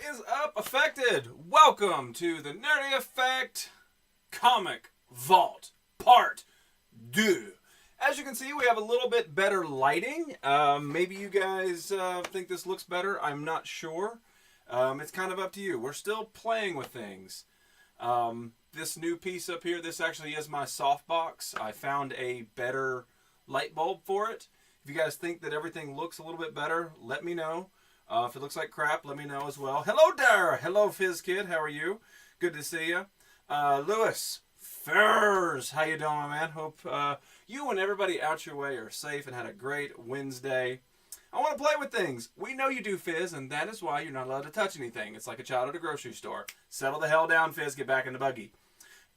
is up, Affected? Welcome to the Nerdy Effect Comic Vault Part 2. As you can see, we have a little bit better lighting. Maybe you guys think this looks better. I'm not sure. It's kind of up to you. We're still playing with things. This new piece up here, this actually is my softbox. I found a better light bulb for it. If you guys think that everything looks a little bit better, let me know. If it looks like crap, let me know as well. Hello, Dara. Hello, Fizz Kid. How are you? Good to see you. Lewis Furs. How you doing, my man? Hope you and everybody out your way are safe and had a great Wednesday. I want to play with things. We know you do, Fizz, and that is why you're not allowed to touch anything. It's like a child at a grocery store. Settle the hell down, Fizz. Get back in the buggy.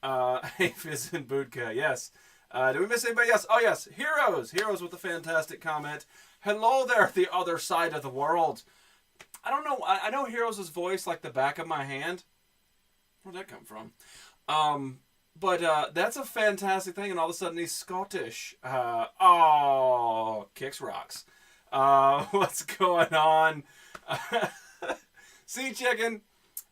Hey, Fizz and Budka. Yes. Did we miss anybody else? Oh, yes. Heroes. Heroes with a fantastic comment. Hello there, the other side of the world. I don't know. I know Heroes' voice like the back of my hand. Where'd that come from? But that's a fantastic thing, and all of a sudden he's Scottish. Kicks rocks. What's going on? Sea Chicken.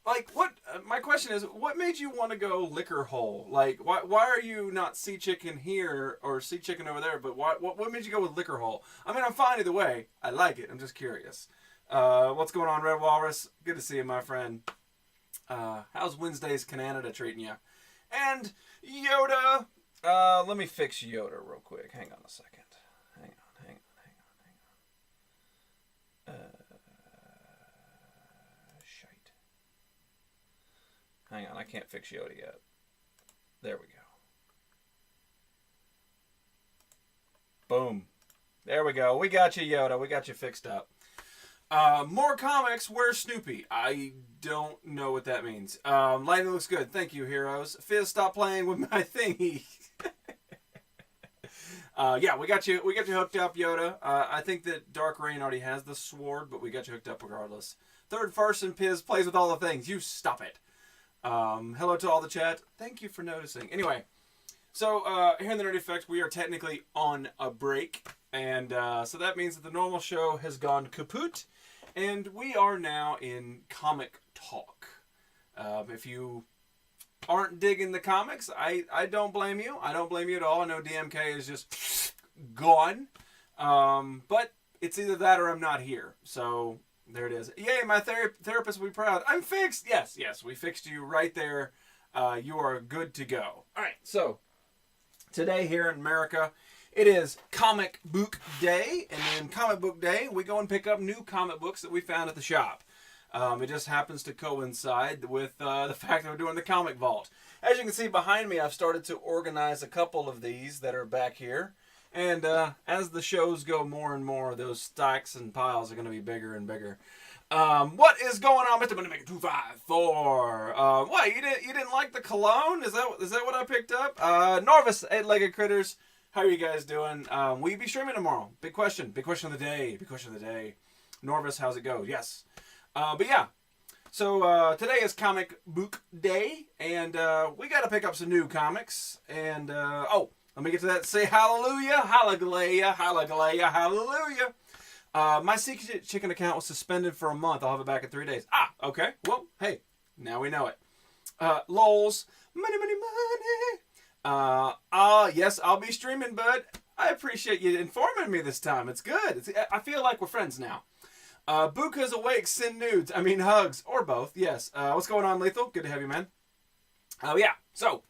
Like, what? My question is, what made you want to go liquor hole? Like, why are you not Sea Chicken here or Sea Chicken over there? But what made you go with liquor hole? I mean, I'm fine either way. I like it. I'm just curious. What's going on, Red Walrus? Good to see you, my friend. How's Wednesday's Canada treating you? And Yoda. Let me fix Yoda real quick. Hang on a second. Hang on. Shite. Hang on, I can't fix Yoda yet. There we go. Boom. There we go. We got you, Yoda. We got you fixed up. More comics. Where's Snoopy? I don't know what that means. Lighting looks good. Thank you, Heroes. Fizz, stop playing with my thingy. Yeah, we got you hooked up, Yoda. I think that Dark Reign already has the sword, but we got you hooked up regardless. Third person Piz plays with all the things. You stop it. Hello to all the chat. Thank you for noticing. Anyway, so here in the Nerdy Effect, we are technically on a break. And so that means that the normal show has gone kaput. And we are now in comic talk. If you aren't digging the comics, I don't blame you. I don't blame you at all. I know DMK is just gone. But it's either that or I'm not here. So there it is. Yay, my therapist will be proud. I'm fixed. Yes, we fixed you right there. You are good to go. All right, so today here in America, it is Comic Book Day, and in Comic Book Day, we go and pick up new comic books that we found at the shop. It just happens to coincide with the fact that we're doing the Comic Vault. As you can see behind me, I've started to organize a couple of these that are back here. And as the shows go more and more, those stacks and piles are going to be bigger and bigger. What is going on, Mr. Moneymaker 254? What, you didn't like the cologne? Is that what I picked up? Norvis, 8-Legged Critters. How are you guys doing? Will you be streaming tomorrow? Big question of the day. Norvis, how's it go? Yes. But yeah. So today is Comic Book Day, and we got to pick up some new comics. And let me get to that. Say hallelujah, hallelujah, hallelujah, hallelujah. My Secret Chicken account was suspended for a month. I'll have it back in 3 days. Okay. Well, hey, now we know it. Lols, money. Yes, I'll be streaming, bud. I appreciate you informing me this time. It's good. I feel like we're friends now. Buka's awake. Send nudes. I mean hugs. Or both. Yes. What's going on, Lethal? Good to have you, man. Yeah. So,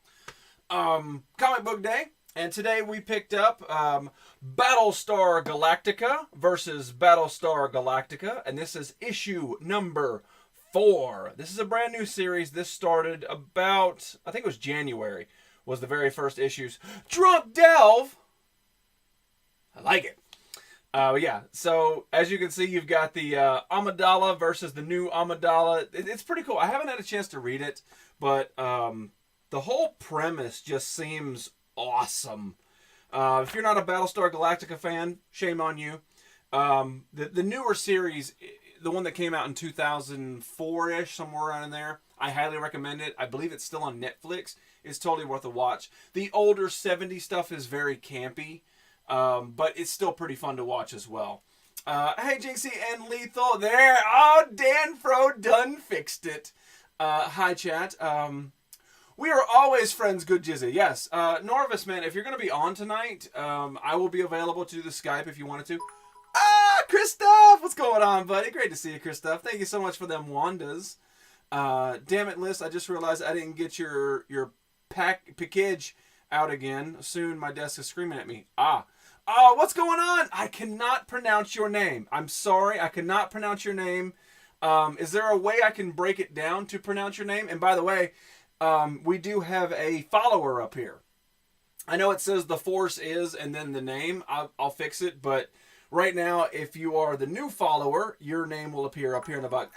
Comic Book Day. And today we picked up Battlestar Galactica versus Battlestar Galactica. And this is issue number 4. This is a brand new series. This started about, I think it was January, was the very first issues. Drunk Delve! I like it. Yeah, so as you can see, you've got the Amidala versus the new Amidala. It's pretty cool. I haven't had a chance to read it, but the whole premise just seems awesome. If you're not a Battlestar Galactica fan, shame on you. The newer series, the one that came out in 2004-ish, somewhere around in there, I highly recommend it. I believe it's still on Netflix. It's totally worth a watch. The older 70s stuff is very campy, but it's still pretty fun to watch as well. Hey, Jinxie and Lethal. There. Oh, Dan Fro done fixed it. Hi, chat. We are always friends, good Jizzy. Yes. Norvis, man, if you're going to be on tonight, I will be available to do the Skype if you wanted to. Ah, Christoph! What's going on, buddy? Great to see you, Christoph. Thank you so much for them Wandas. Damn it, Liz. I just realized I didn't get your package out again. Soon my desk is screaming at me. Oh, what's going on? I cannot pronounce your name. I'm sorry. I cannot pronounce your name. Is there a way I can break it down to pronounce your name? And by the way, we do have a follower up here. I know it says the force is and then the name. I'll fix it. But right now, if you are the new follower, your name will appear up here in the box.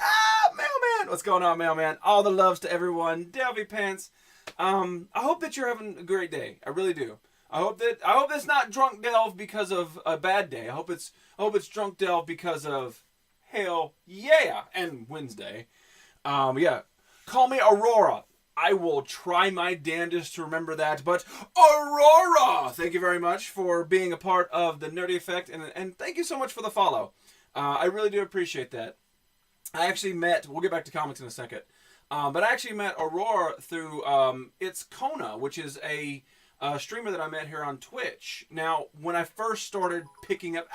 Mailman! What's going on, Mailman? All the loves to everyone. Delvy Pants. I hope that you're having a great day. I really do. I hope it's not drunk delve because of a bad day. I hope it's drunk delve because of hell yeah and Wednesday. Yeah. Call me Aurora. I will try my damnedest to remember that. But Aurora, thank you very much for being a part of the Nerdy Effect, and thank you so much for the follow. I really do appreciate that. I actually met. We'll get back to comics in a second. But I actually met Aurora through it's Kona, which is a streamer that I met here on Twitch. Now, when I first started picking up,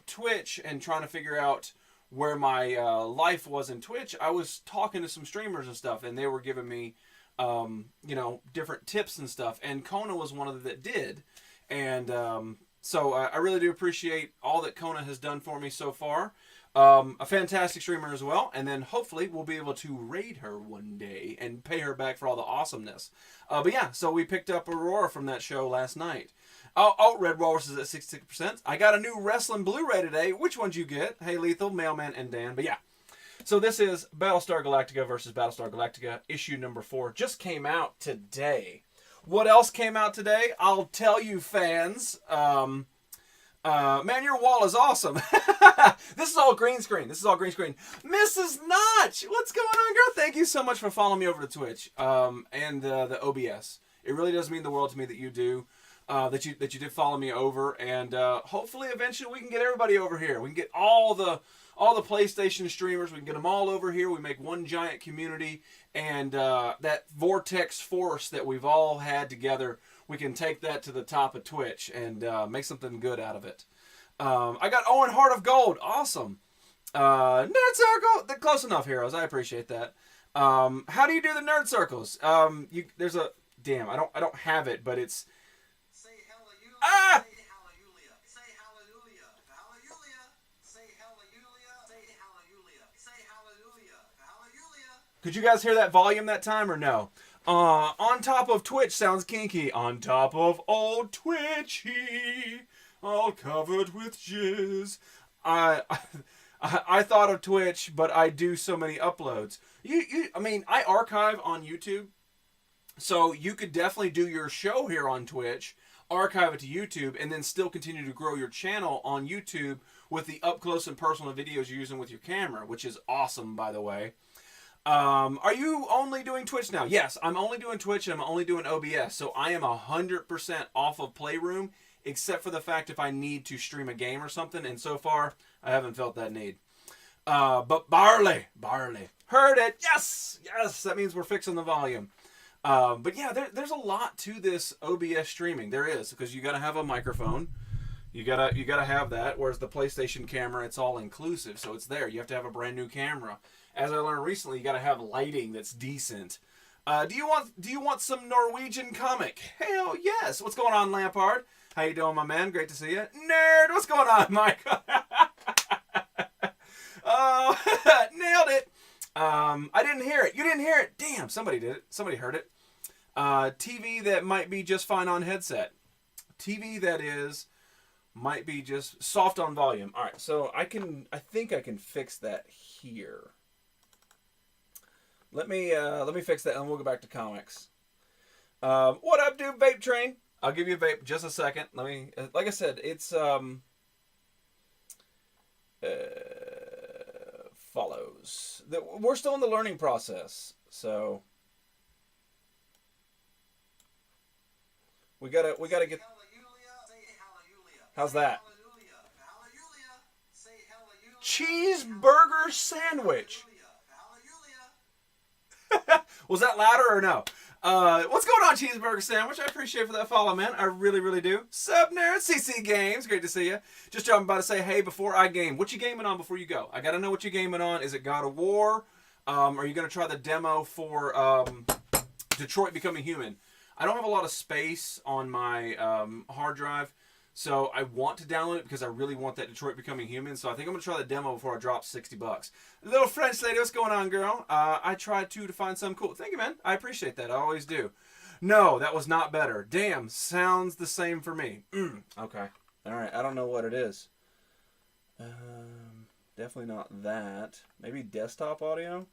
Twitch and trying to figure out where my life was in Twitch, I was talking to some streamers and stuff, and they were giving me, different tips and stuff. And Kona was one of them that did, and so I really do appreciate all that Kona has done for me so far. A fantastic streamer as well, and then hopefully we'll be able to raid her one day and pay her back for all the awesomeness. But yeah, so we picked up Aurora from that show last night. Red Walrus is at 66%. I got a new wrestling Blu-ray today. Which one'd you get? Hey, Lethal, Mailman, and Dan. But yeah, so this is Battlestar Galactica versus Battlestar Galactica, issue number 4. Just came out today. What else came out today? I'll tell you, fans. Man, your wall is awesome. This is all green screen. Mrs. Notch, what's going on, girl? Thank you so much for following me over to Twitch and the OBS. It really does mean the world to me that you do. That you did follow me over, and hopefully eventually we can get everybody over here. We can get all the PlayStation streamers. We can get them all over here. We make one giant community, and that vortex force that we've all had together, we can take that to the top of Twitch and make something good out of it. I got Owen Heart of Gold. Awesome. Nerd Circle. Close enough, heroes. I appreciate that. How do you do the nerd circles? There's a damn. I don't have it, but it's. Say hallelujah. Ah! Say hallelujah. Say hallelujah. Hallelujah. Say hallelujah. Say hallelujah. Say hallelujah. Hallelujah. Could you guys hear that volume that time or no? On top of Twitch sounds kinky. On top of old Twitchy, all covered with jizz. I thought of Twitch, but I do so many uploads. I archive on YouTube, so you could definitely do your show here on Twitch, archive it to YouTube, and then still continue to grow your channel on YouTube with the up close and personal videos you're using with your camera, which is awesome, by the way. Are you only doing Twitch now? Yes, I'm only doing Twitch and I'm only doing OBS. So I am 100% off of Playroom, except for the fact if I need to stream a game or something. And so far, I haven't felt that need. But Barley. Heard it. Yes. That means we're fixing the volume. But yeah, there's a lot to this OBS streaming. There is, because you got to have a microphone. You gotta have that. Whereas the PlayStation camera, it's all inclusive. So it's there. You have to have a brand new camera. As I learned recently, you got to have lighting that's decent. Do you want some Norwegian comic? Hell yes. What's going on, Lampard? How you doing, my man? Great to see you. Nerd. What's going on, Mike? Oh, nailed it. I didn't hear it. You didn't hear it. Damn, somebody did it. Somebody heard it. TV that might be just fine on headset. TV that might be just soft on volume. All right, so I think I can fix that here. Let me fix that, and we'll go back to comics. What up, dude? Vape train. I'll give you a vape just a second. Let me, like I said, it's follows. We're still in the learning process, so we gotta get. How's that? Cheeseburger sandwich. Was that louder or no? What's going on, Cheeseburger Sandwich? I appreciate for that follow, man. I really, really do. Sup, nerd? CC Games. Great to see you. Just dropping by to say, hey, before I game, what you gaming on before you go? I got to know what you gaming on. Is it God of War? Are you going to try the demo for Detroit Becoming Human? I don't have a lot of space on my hard drive, so I want to download it because I really want that Detroit Becoming Human. So I think I'm going to try the demo before I drop $60. Little French lady, what's going on, girl? I tried to find something cool. Thank you, man. I appreciate that. I always do. No, that was not better. Damn, sounds the same for me. Okay. All right. I don't know what it is. Definitely not that. Maybe desktop audio?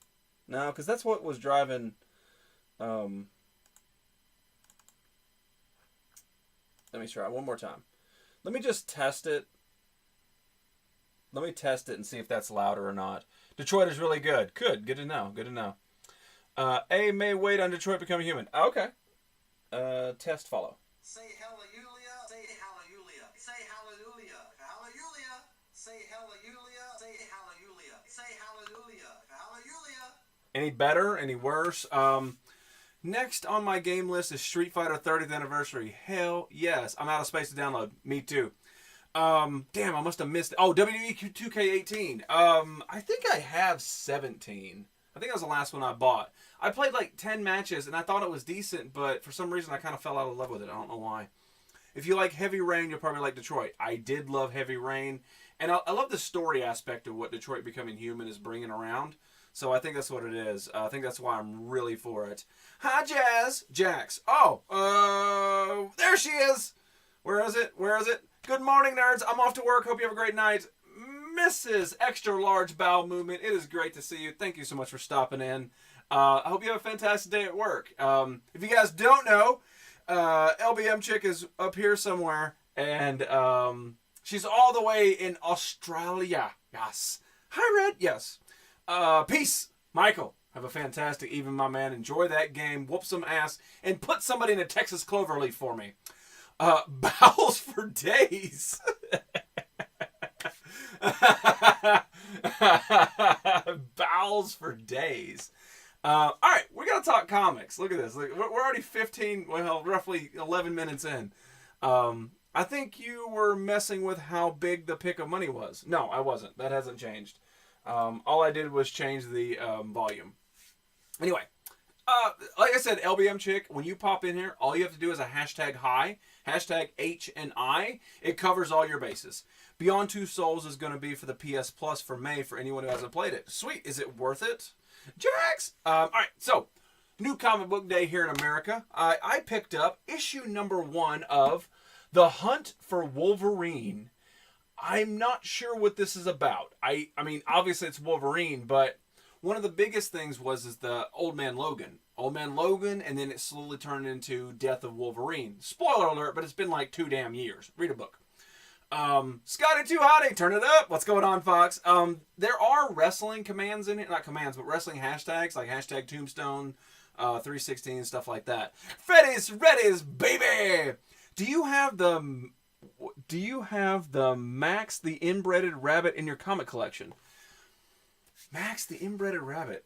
No, because that's what was driving... Let me try it one more time. Let me just test it. Let me test it and see if that's louder or not. Detroit is really good. Good to know. Good to know. A may wait on Detroit Becoming Human. Okay. Test follow. Say hallelujah. Say hallelujah. Say hallelujah. Hallelujah. Say hallelujah. Say hallelujah. Say hallelujah. Hallelujah. Any better? Any worse? Next on my game list is Street Fighter 30th Anniversary. Hell yes. I'm out of space to download. Me too. Damn, I must have missed it. Oh, WWE 2K18. I think I have 17. I think that was the last one I bought. I played like 10 matches and I thought it was decent, but for some reason I kind of fell out of love with it. I don't know why. If you like Heavy Rain, you'll probably like Detroit. I did love Heavy Rain. And I love the story aspect of what Detroit Becoming Human is bringing around. So I think that's what it is. I think that's why I'm really for it. Hi, Jazz. Jax. Oh, there she is. Where is it? Where is it? Good morning, nerds. I'm off to work. Hope you have a great night. Mrs. Extra Large Bowel Movement, it is great to see you. Thank you so much for stopping in. I hope you have a fantastic day at work. If you guys don't know, LBM Chick is up here somewhere, and she's all the way in Australia. Yes. Hi, Red. Yes. Peace, Michael. Have a fantastic evening, my man. Enjoy that game. Whoop some ass. And put somebody in a Texas Cloverleaf for me. Bowels for days. Bowels for days. All right, we're going to talk comics. Look at this. We're already 15, well, roughly 11 minutes in. I think you were messing with how big the pick of money was. No, I wasn't. That hasn't changed. All I did was change the volume. Anyway, like I said, LBM Chick, when you pop in here, all you have to do is a hashtag hi, hashtag H and I. It covers all your bases. Beyond Two Souls is going to be for the PS Plus for May for anyone who hasn't played it. Sweet. Is it worth it? Jax! All right, so new comic book day here in America. I picked up issue number 1 of The Hunt for Wolverine. I'm not sure what this is about. I mean, obviously it's Wolverine, but one of the biggest things was the Old Man Logan. Old Man Logan, and then it slowly turned into Death of Wolverine. Spoiler alert, but it's been like 2 damn years. Read a book. Scotty Too Hottie, turn it up. What's going on, Fox? There are wrestling commands in here. Not commands, but wrestling hashtags, like hashtag Tombstone, 316, stuff like that. Freddy's, baby! Do you have the Max the Inbreded Rabbit in your comic collection? Max the Inbreded Rabbit.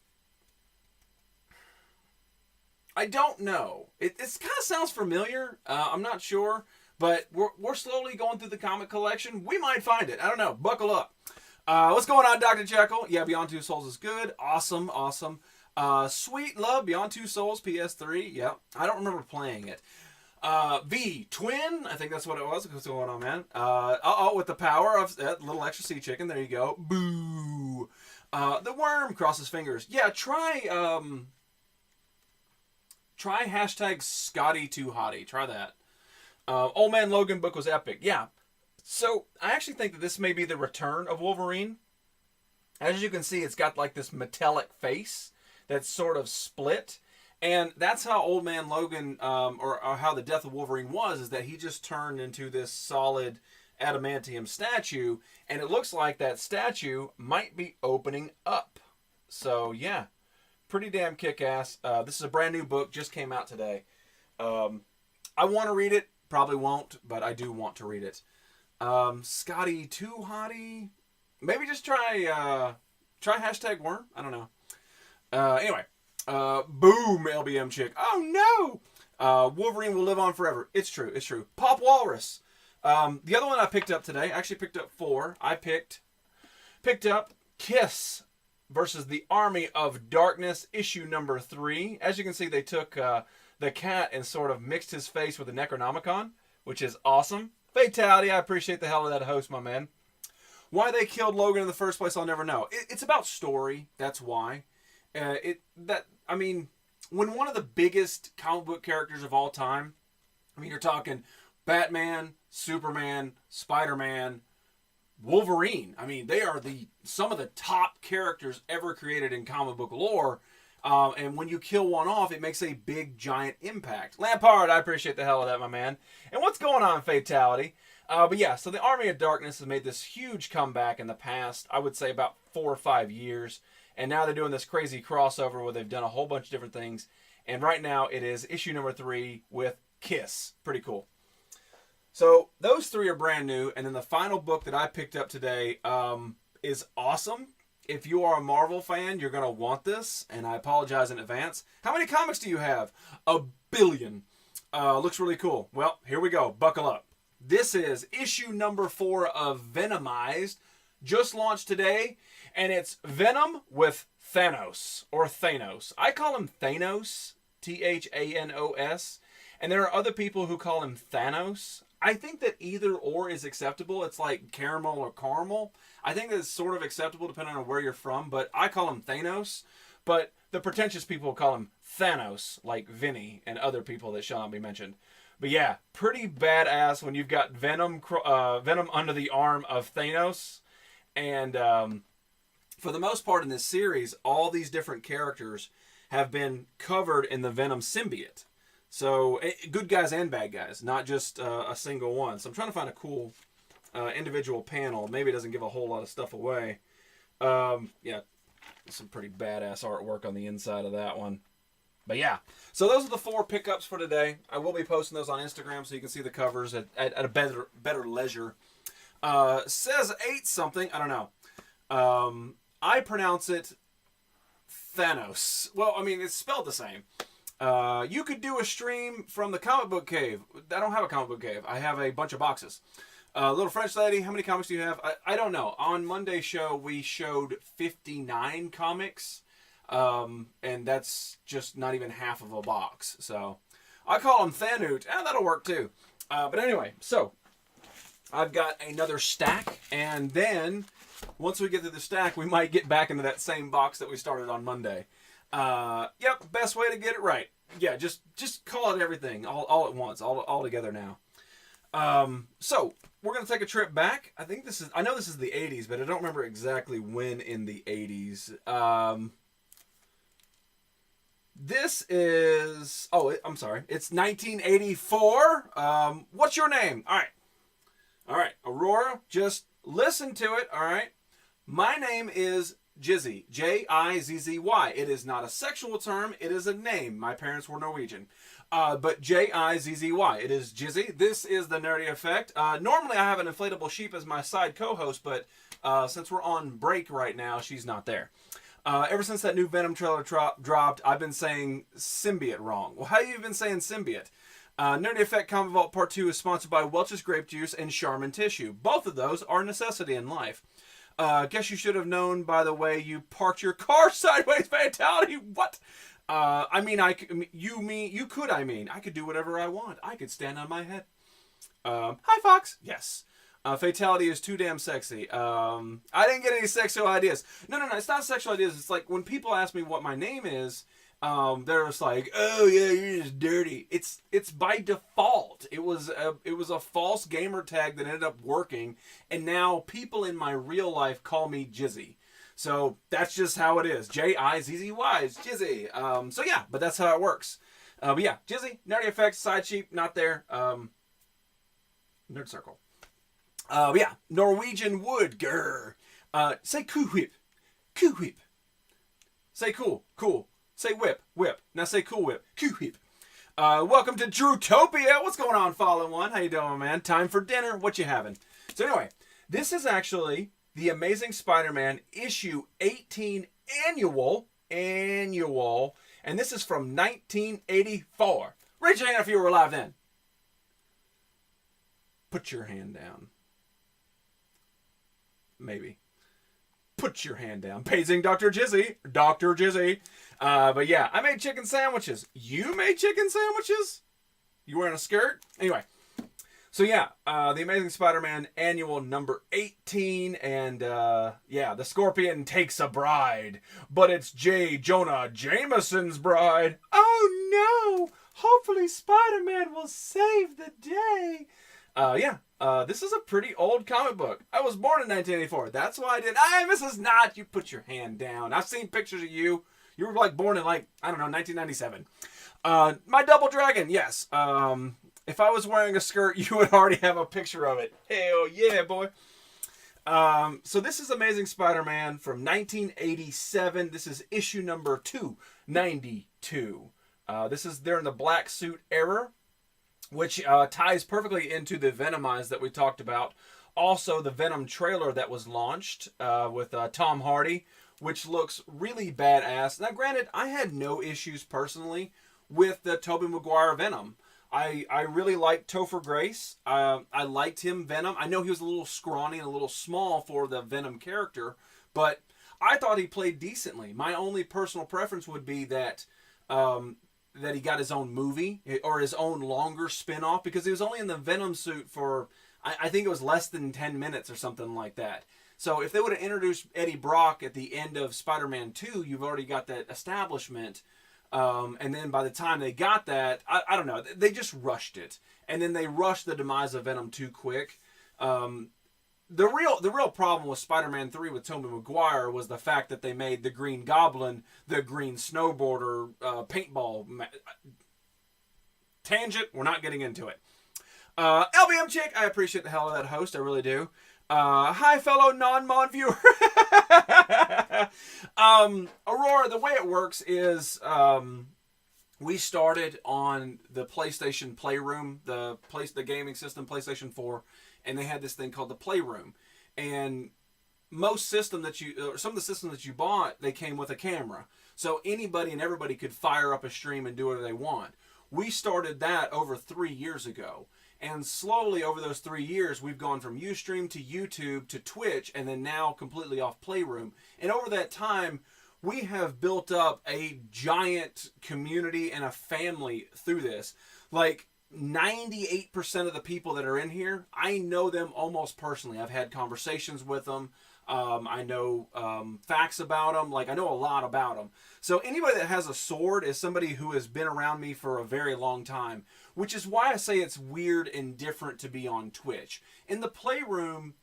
I don't know. It kind of sounds familiar. I'm not sure. But we're slowly going through the comic collection. We might find it. I don't know. Buckle up. What's going on, Dr. Jekyll? Yeah, Beyond Two Souls is good. Awesome. Sweet Love, Beyond Two Souls, PS3. Yeah. I don't remember playing it. V, Twin. I think that's what it was. What's going on, man? With the power of that little extra sea chicken. There you go. Boo. The Worm, cross his fingers. Yeah, try hashtag Scotty Too Hottie. Try that. Old Man Logan book was epic. Yeah. So, I actually think that this may be the return of Wolverine. As you can see, it's got like this metallic face that's sort of split. And that's how Old Man Logan, or how the Death of Wolverine was, is that he just turned into this solid adamantium statue. And it looks like that statue might be opening up. So, yeah. Pretty damn kick-ass. This is a brand new book. Just came out today. I want to read it. Probably won't, but I do want to read it. Scotty too hottie. Maybe just try hashtag worm. I don't know. Anyway, boom, LBM chick. Oh no. Wolverine will live on forever. It's true. It's true. Pop Walrus. The other one I picked up today. I actually picked up 4. I picked up Kiss versus the Army of Darkness, issue number 3. As you can see, they took the cat and sort of mixed his face with the Necronomicon, which is awesome. Fatality, I appreciate the hell of that host, my man. Why they killed Logan in the first place, I'll never know. It's about story. That's why. When one of the biggest comic book characters of all time, I mean, you're talking Batman, Superman, Spider-Man, Wolverine. I mean, they are some of the top characters ever created in comic book lore. And when you kill one off, it makes a big, giant impact. Lampard, I appreciate the hell of that, my man. And what's going on, Fatality? But yeah, so the Army of Darkness has made this huge comeback in the past, I would say about 4 or 5 years. And now they're doing this crazy crossover where they've done a whole bunch of different things. And right now it is issue number 3 with Kiss. Pretty cool. So those 3 are brand new. And then the final book that I picked up today is awesome. If you are a Marvel fan, you're going to want this. And I apologize in advance. How many comics do you have? 1 billion. Looks really cool. Well, here we go. Buckle up. This is issue number 4 of Venomized. Just launched today. And it's Venom with Thanos, or Thanos. I call him Thanos, Thanos. And there are other people who call him Thanos. I think that either or is acceptable. It's like caramel or caramel. I think that's sort of acceptable depending on where you're from. But I call him Thanos. But the pretentious people call him Thanos, like Vinny and other people that shall not be mentioned. But yeah, pretty badass when you've got Venom under the arm of Thanos. And for the most part in this series, all these different characters have been covered in the Venom symbiote. So, good guys and bad guys, not just a single one. So I'm trying to find a cool individual panel. Maybe it doesn't give a whole lot of stuff away. Yeah, some pretty badass artwork on the inside of that one. But yeah, so those are the 4 pickups for today. I will be posting those on Instagram so you can see the covers at a better leisure. Says 8 something, I don't know. I pronounce it Thanos. Well, I mean, it's spelled the same. You could do a stream from the comic book cave. I don't have a comic book cave. I have a bunch of boxes. Little French lady, how many comics do you have? I don't know. On Monday's show, we showed 59 comics. And that's just not even half of a box. So I call them Thanut. That'll work too. But anyway, so I've got another stack. And then once we get to the stack, we might get back into that same box that we started on Monday. Yep, best way to get it right. Yeah, just call it everything all at once, all together now. So we're gonna take a trip back. I know this is the 80s, but I don't remember exactly when in the 80s. This is I'm sorry, it's 1984. What's your name? All right, Aurora, just listen to it. All right, my name is Jizzy, Jizzy. It is not a sexual term. It is a name. My parents were Norwegian. But Jizzy. It is Jizzy. This is the Nerdy Effect. Normally I have an inflatable sheep as my side co-host, but since we're on break right now, she's not there. Ever since that new Venom trailer dropped, I've been saying symbiote wrong. Well, how have you been saying symbiote? Nerdy Effect Comic Vault Part 2 is sponsored by Welch's Grape Juice and Charmin Tissue. Both of those are a necessity in life. Guess you should have known by the way you parked your car sideways. Fatality. What? I could do whatever I want. I could stand on my head. Hi, Fox. Yes. Fatality is too damn sexy. I didn't get any sexual ideas. No. It's not sexual ideas. It's like when people ask me what my name is, they're just like, oh yeah, you're just dirty. It's by default. It was a false gamer tag that ended up working, and now people in my real life call me Jizzy. So that's just how it is. Jizzy is Jizzy. So yeah, but that's how it works. But yeah, Jizzy, Nerdy Effects, Side Sheep, not there. Nerd Circle. But yeah, Norwegian Wood, grr. Say coo whip. Coo whip. Say cool. Say whip. Now say cool whip. Coo whip. Welcome to Drewtopia. What's going on, Fallen One? How you doing, man? Time for dinner. What you having? So anyway, this is actually the Amazing Spider-Man issue 18 annual, and this is from 1984. Raise your hand if you were alive then. Put your hand down. Maybe. Put your hand down. Paging Dr. Jizzy. Dr. Jizzy. But yeah, I made chicken sandwiches. You made chicken sandwiches? You wearing a skirt? Anyway. So yeah, The Amazing Spider-Man annual number 18. And yeah, the Scorpion takes a bride. But it's J. Jonah Jameson's bride. Oh no! Hopefully Spider-Man will save the day. This is a pretty old comic book. I was born in 1984. That's why I did. Hey, Mrs. Knott, you put your hand down. I've seen pictures of you. You were like born in 1997. My Double Dragon, yes. If I was wearing a skirt, you would already have a picture of it. Hell yeah, boy. So this is Amazing Spider-Man from 1987. This is issue number 292. They're in the black suit era, which ties perfectly into the Venomized that we talked about. Also, the Venom trailer that was launched with Tom Hardy, which looks really badass. Now, granted, I had no issues personally with the Tobey Maguire Venom. I really liked Topher Grace. I liked him, Venom. I know he was a little scrawny and a little small for the Venom character, but I thought he played decently. My only personal preference would be that he got his own movie or his own longer spin-off, because he was only in the Venom suit for, I think it was less than 10 minutes or something like that. So if they would have introduced Eddie Brock at the end of Spider-Man 2, you've already got that establishment. And then by the time they got that, I don't know, they just rushed it. And then they rushed the demise of Venom too quick. The real problem with Spider-Man 3 with Tobey Maguire was the fact that they made the Green Goblin the Green Snowboarder paintball tangent. We're not getting into it. LBM Chick, I appreciate the hell of that host. I really do. Hi, fellow non-mod viewer. Aurora, the way it works is we started on the PlayStation Playroom, the gaming system, PlayStation 4, and they had this thing called the Playroom. And some of the systems that you bought, they came with a camera. So anybody and everybody could fire up a stream and do whatever they want. We started that over 3 years ago. And slowly over those 3 years, we've gone from Ustream to YouTube to Twitch, and then now completely off Playroom. And over that time, we have built up a giant community and a family through this. Like 98% of the people that are in here, I know them almost personally. I've had conversations with them. I know facts about them. Like, I know a lot about them. So anybody that has a sword is somebody who has been around me for a very long time, which is why I say it's weird and different to be on Twitch. In the Playroom,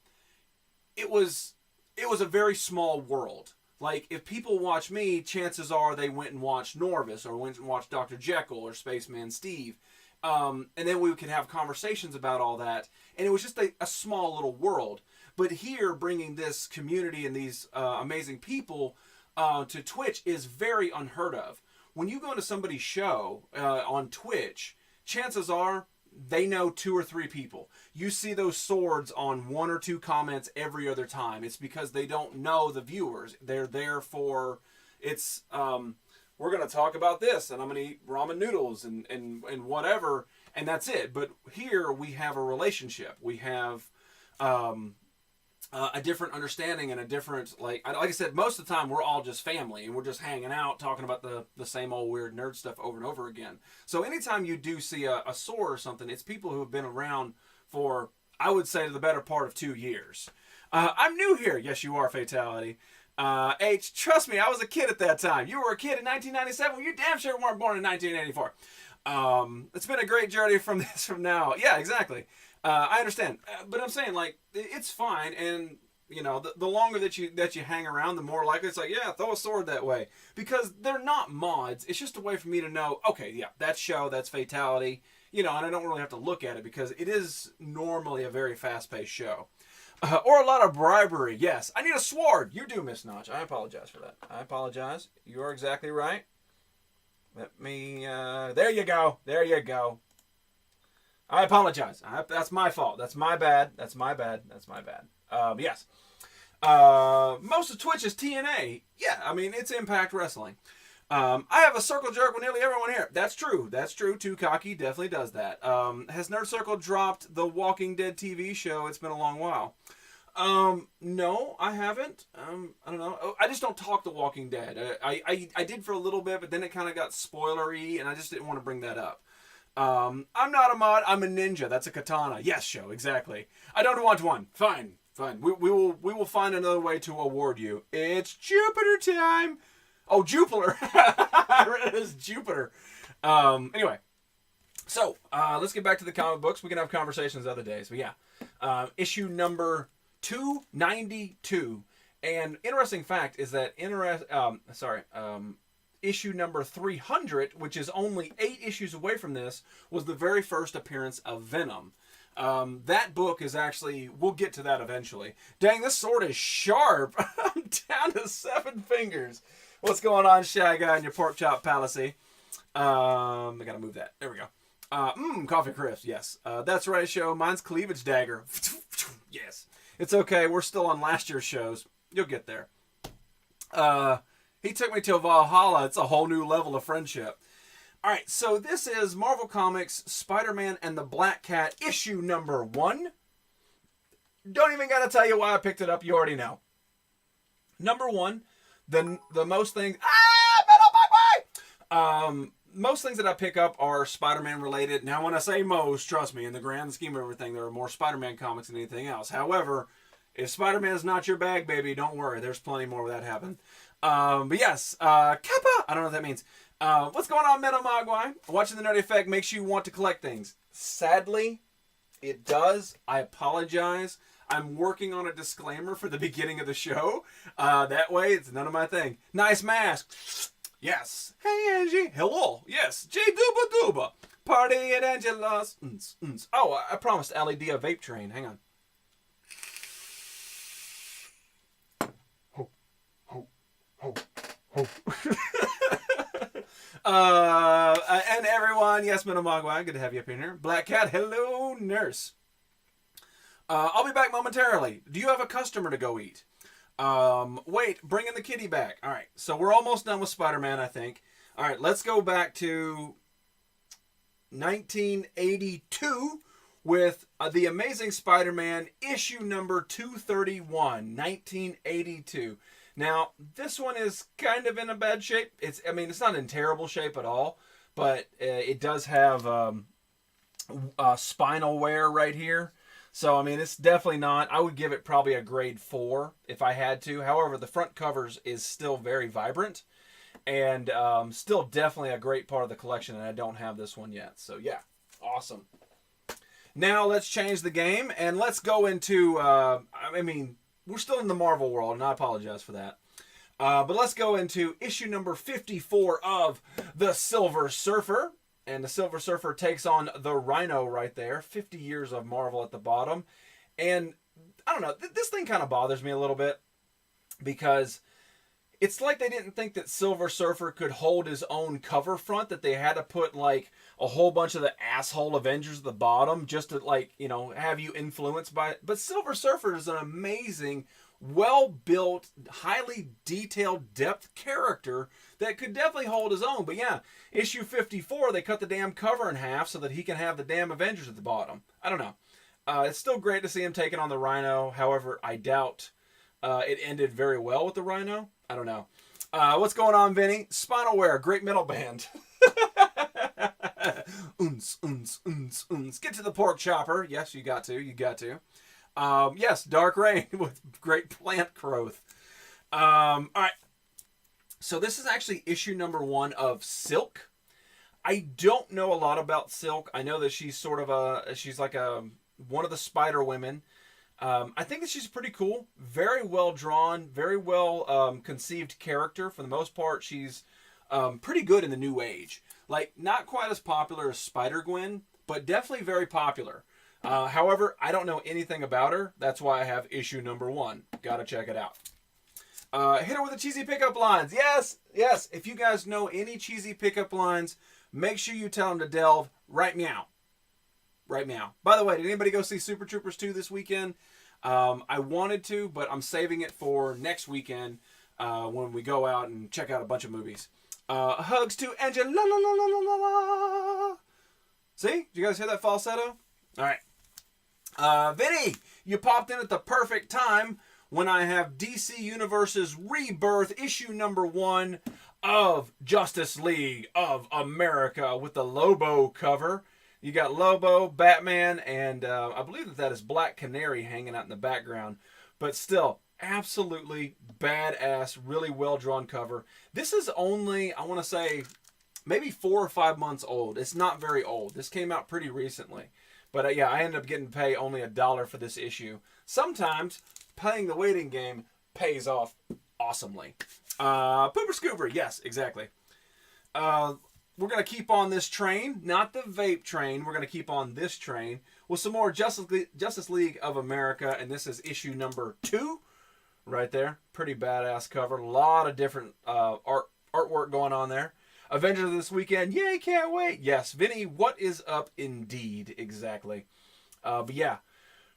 it was a very small world. Like, if people watch me, chances are they went and watched Norvis or went and watched Dr. Jekyll or Spaceman Steve. And then we could have conversations about all that. And it was just a small little world. But here, bringing this community and these amazing people to Twitch is very unheard of. When you go to somebody's show on Twitch, chances are they know 2 or 3 people. You see those swords on 1 or 2 comments every other time. It's because they don't know the viewers. They're there for, it's, we're going to talk about this, and I'm going to eat ramen noodles and whatever, and that's it. But here we have a relationship. We have a different understanding and a different, like I said, most of the time we're all just family and we're just hanging out talking about the same old weird nerd stuff over and over again. So anytime you do see a sword or something, it's people who have been around for, I would say, the better part of 2 years. I'm new here. Yes, you are, Fatality. H, trust me, I was a kid at that time. You were a kid in 1997. Well, you damn sure weren't born in 1984. It's been a great journey from now. Yeah, exactly. I understand, but I'm saying, like, it's fine, and you know, the longer that you hang around, the more likely it's like, yeah, throw a sword that way, because they're not mods. It's just a way for me to know, okay, yeah, that's show, that's Fatality, you know, and I don't really have to look at it because it is normally a very fast-paced show. Or a lot of bribery. Yes, I need a sword. You do, Miss Notch. I apologize for that. I apologize. You are exactly right. Let me, there you go. There you go. I apologize. That's my fault. That's my bad. That's my bad. That's my bad. Yes. Most of Twitch is TNA. Yeah, I mean, it's Impact Wrestling. I have a circle jerk with nearly everyone here. That's true. That's true. Too Cocky definitely does that. Has Nerd Circle dropped the Walking Dead TV show? It's been a long while. No, I haven't. I don't know. I just don't talk The Walking Dead. I did for a little bit, but then it kind of got spoilery, and I just didn't want to bring that up. I'm not a mod. I'm a ninja. That's a katana. Yes, show exactly. I don't want one. Fine. We will find another way to award you. It's Jupiter time. Oh, Jupiter. I read it as Jupiter. Anyway, so let's get back to the comic books. We can have conversations other days, but yeah, issue number 292. And interesting fact is that issue number 300, which is only 8 issues away from this, was the very first appearance of Venom. That book is actually, we'll get to that eventually. Dang, this sword is sharp. I'm down to 7 fingers. What's going on, Shy Guy, in your pork chop palacy? I gotta move that. There we go. Coffee crisp, yes. That's right, show. Mine's cleavage dagger. Yes. It's okay. We're still on last year's shows. You'll get there. He took me to Valhalla. It's a whole new level of friendship. All right, so this is Marvel Comics Spider-Man and the Black Cat issue number 1. Don't even got to tell you why I picked it up. You already know. Number 1, the most things... most things that I pick up are Spider-Man related. Now, when I say most, trust me, in the grand scheme of everything, there are more Spider-Man comics than anything else. However, if Spider-Man is not your bag, baby, don't worry. There's plenty more where that happened. But yes, Kappa! I don't know what that means. What's going on, Metal Mogwai? Watching the Nerd Effect makes you want to collect things. Sadly, it does. I apologize. I'm working on a disclaimer for the beginning of the show. That way, it's none of my thing. Nice mask. Yes. Hey, Angie. Hello. Yes. J Dooba Dooba. Party at Angela's. Oh, I promised Ali D a vape train. Hang on. Ho, ho, ho, ho. And everyone, yes, Minamagua, good to have you up in here. Black Cat, hello, nurse. I'll be back momentarily. Do you have a customer to go eat? Wait, bringing the kitty back. All right, so we're almost done with Spider-Man, I think. All right, let's go back to 1982 with The Amazing Spider-Man, issue number 231, 1982. Now, this one is kind of in a bad shape. It's not in terrible shape at all, but it does have spinal wear right here. So, I mean, it's definitely not. I would give it probably a grade 4 if I had to. However, the front covers is still very vibrant and still definitely a great part of the collection, and I don't have this one yet. So, yeah, awesome. Now, let's change the game, and let's go into, we're still in the Marvel world, and I apologize for that. But let's go into issue number 54 of The Silver Surfer. And the Silver Surfer takes on the Rhino right there. 50 years of Marvel at the bottom. And I don't know, this thing kind of bothers me a little bit. Because it's like they didn't think that Silver Surfer could hold his own cover front. That they had to put like a whole bunch of the asshole Avengers at the bottom. Just to have you influenced by it. But Silver Surfer is an amazing, well-built, highly detailed depth character that could definitely hold his own. But yeah, issue 54, they cut the damn cover in half so that he can have the damn Avengers at the bottom. I don't know. It's still great to see him taking on the Rhino. However, I doubt it ended very well with the Rhino. I don't know. What's going on, Vinny? Spinal Wear, great metal band. Uns. Get to the pork chopper. Yes, you got to. Yes, Dark Reign with great plant growth. All right. So this is actually issue number 1 of Silk. I don't know a lot about Silk. I know that she's sort of she's like one of the Spider Women. I think that she's pretty cool. Very well drawn, very well conceived character. For the most part, she's pretty good in the New Age. Like, not quite as popular as Spider-Gwen, but definitely very popular. However, I don't know anything about her. That's why I have issue number 1. Gotta check it out. Hit her with the cheesy pickup lines. Yes, yes. If you guys know any cheesy pickup lines, make sure you tell them to Delve right meow. Right meow. By the way, did anybody go see Super Troopers 2 this weekend? I wanted to, but I'm saving it for next weekend when we go out and check out a bunch of movies. Hugs to Angela. La, la, la, la, la, la. See? Did you guys hear that falsetto? All right. Vinny, you popped in at the perfect time when I have DC Universe's Rebirth issue number 1 of Justice League of America with the Lobo cover. You got Lobo, Batman, and I believe that is Black Canary hanging out in the background. But still, absolutely badass, really well-drawn cover. This is only, I want to say, maybe 4 or 5 months old. It's not very old. This came out pretty recently. But yeah, I ended up getting paid only $1 for this issue. Sometimes playing the waiting game pays off awesomely. Pooper Scooper, yes, exactly. We're going to keep on this train, not the vape train. We're going to keep on this train with some more Justice League of America, and this is issue number 2 right there. Pretty badass cover. A lot of different artwork going on there. Avengers this weekend. Yay, can't wait. Yes, Vinny, what is up indeed? Exactly. But yeah,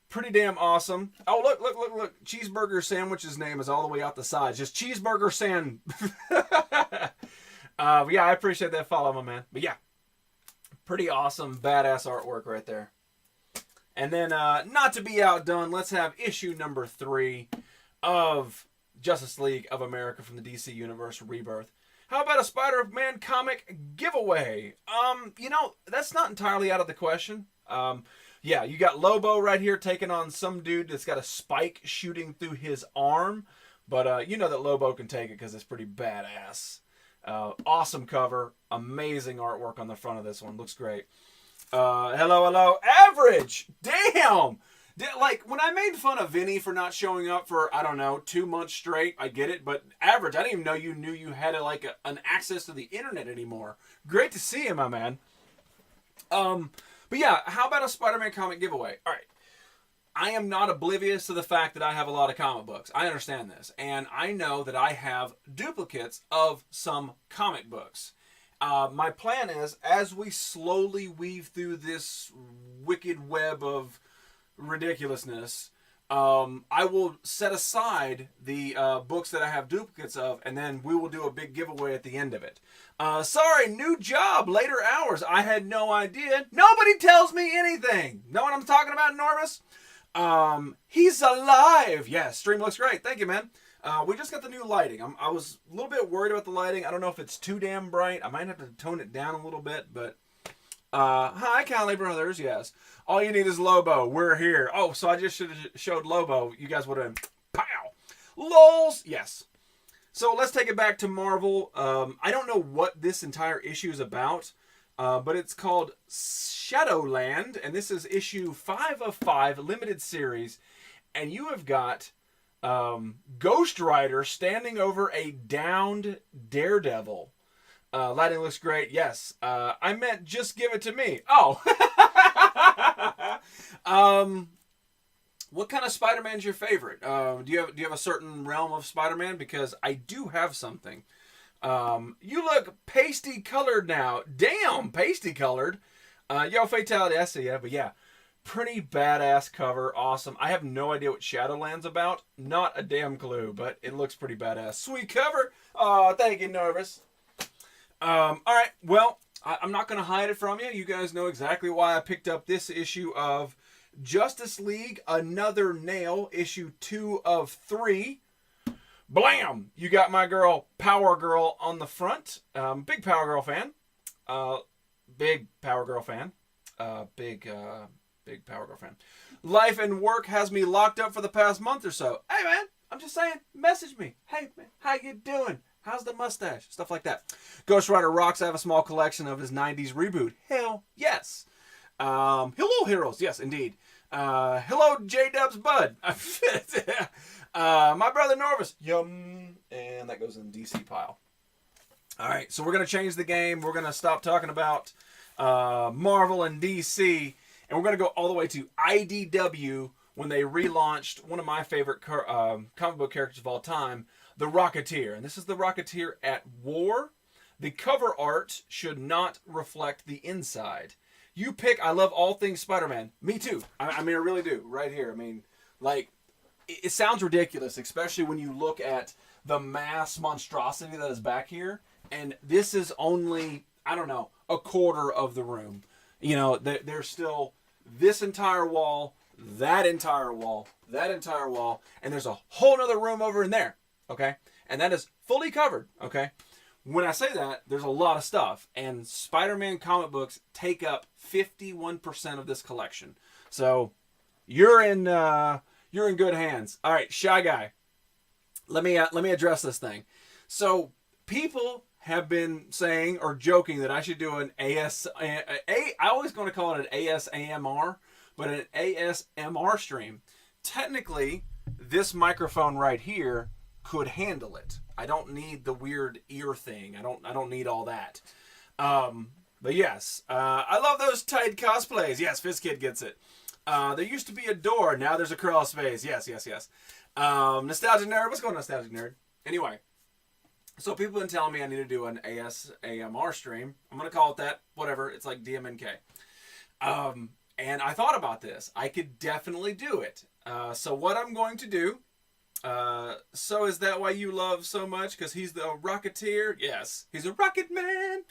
pretty damn awesome. Oh, look. Cheeseburger Sandwich's name is all the way out the sides. Just Cheeseburger Sand. Yeah, I appreciate that follow, my man. But yeah, pretty awesome, badass artwork right there. And then, not to be outdone, let's have issue number 3 of Justice League of America from the DC Universe Rebirth. How about a Spider-Man comic giveaway? You know, that's not entirely out of the question. Yeah, you got Lobo right here taking on some dude that's got a spike shooting through his arm. But you know that Lobo can take it because it's pretty badass. Awesome cover. Amazing artwork on the front of this one. Looks great. Hello. Average! Damn! Like, when I made fun of Vinny for not showing up for, I don't know, 2 months straight, I get it. But Average, I didn't even know you knew you had an access to the internet anymore. Great to see you, my man. But yeah, how about a Spider-Man comic giveaway? All right. I am not oblivious to the fact that I have a lot of comic books. I understand this. And I know that I have duplicates of some comic books. My plan is, as we slowly weave through this wicked web of ridiculousness, I will set aside the books that I have duplicates of, and then we will do a big giveaway at the end of it. Sorry, new job, later hours. I had no idea. Nobody tells me anything. Know what I'm talking about, Norvis? He's alive. Yeah, stream looks great. Thank you, man. We just got the new lighting. I was a little bit worried about the lighting. I don't know if it's too damn bright. I might have to tone it down a little bit, but hi, Cali Brothers. Yes. All you need is Lobo. We're here. Oh, so I just should have showed Lobo. You guys would have pow. Lols. Yes. So let's take it back to Marvel. I don't know what this entire issue is about. But it's called Shadowland, and this is issue 5 of 5, limited series. And you have got Ghost Rider standing over a downed Daredevil. Lighting looks great. Yes. I meant just give it to me. Oh. What kind of Spider-Man is your favorite? Do you have a certain realm of Spider-Man? Because I do have something. You look pasty colored now. Damn, pasty colored. Yo, Fatality, I see ya. But yeah, pretty badass cover. Awesome. I have no idea what Shadowland's about. Not a damn clue, but it looks pretty badass. Sweet cover. Oh, thank you, Nervous. All right. Well, I'm not going to hide it from you. You guys know exactly why I picked up this issue of Justice League, Another Nail, issue 2 of 3. Blam! You got my girl, Power Girl, on the front. Big Power Girl fan. Big Power Girl fan. Big Power Girl fan. Life and work has me locked up for the past month or so. Hey, man, I'm just saying, message me. Hey, man, how you doing? How's the mustache? Stuff like that. Ghost Rider rocks. I have a small collection of his 90s reboot. Hell, yes. Hello, heroes. Yes, indeed. Hello, J-Dub's Bud. My brother Norvis. Yum. And that goes in the DC pile. All right, so we're going to change the game. We're going to stop talking about Marvel and DC. And we're going to go all the way to IDW when they relaunched one of my favorite comic book characters of all time, the Rocketeer. And this is the Rocketeer at war. The cover art should not reflect the inside. You pick. I love all things Spider-Man. Me too. I mean, I really do. Right here. I mean, like, it sounds ridiculous, especially when you look at the mass monstrosity that is back here. And this is only, I don't know, a quarter of the room. You know, there's still this entire wall, that entire wall, that entire wall, and there's a whole other room over in there. Okay? And that is fully covered. Okay? When I say that, there's a lot of stuff, and Spider-Man comic books take up 51% of this collection. So you're in good hands. All right, Shy Guy. Let me address this thing. So people have been saying or joking that I should do an I always going to call it an ASMR, but an ASMR stream. Technically, this microphone right here could handle it. I don't need the weird ear thing. I don't need all that. But yes, I love those tight cosplays. Yes, FizzKid gets it. There used to be a door. Now there's a crawl space. Yes. Nostalgic Nerd. What's going on, Nostalgic Nerd? Anyway, so people have been telling me I need to do an ASMR stream. I'm going to call it that. Whatever. It's like DMNK. And I thought about this. I could definitely do it. So what I'm going to do... so is that why you love so much? Because he's the Rocketeer? Yes. He's a rocket man.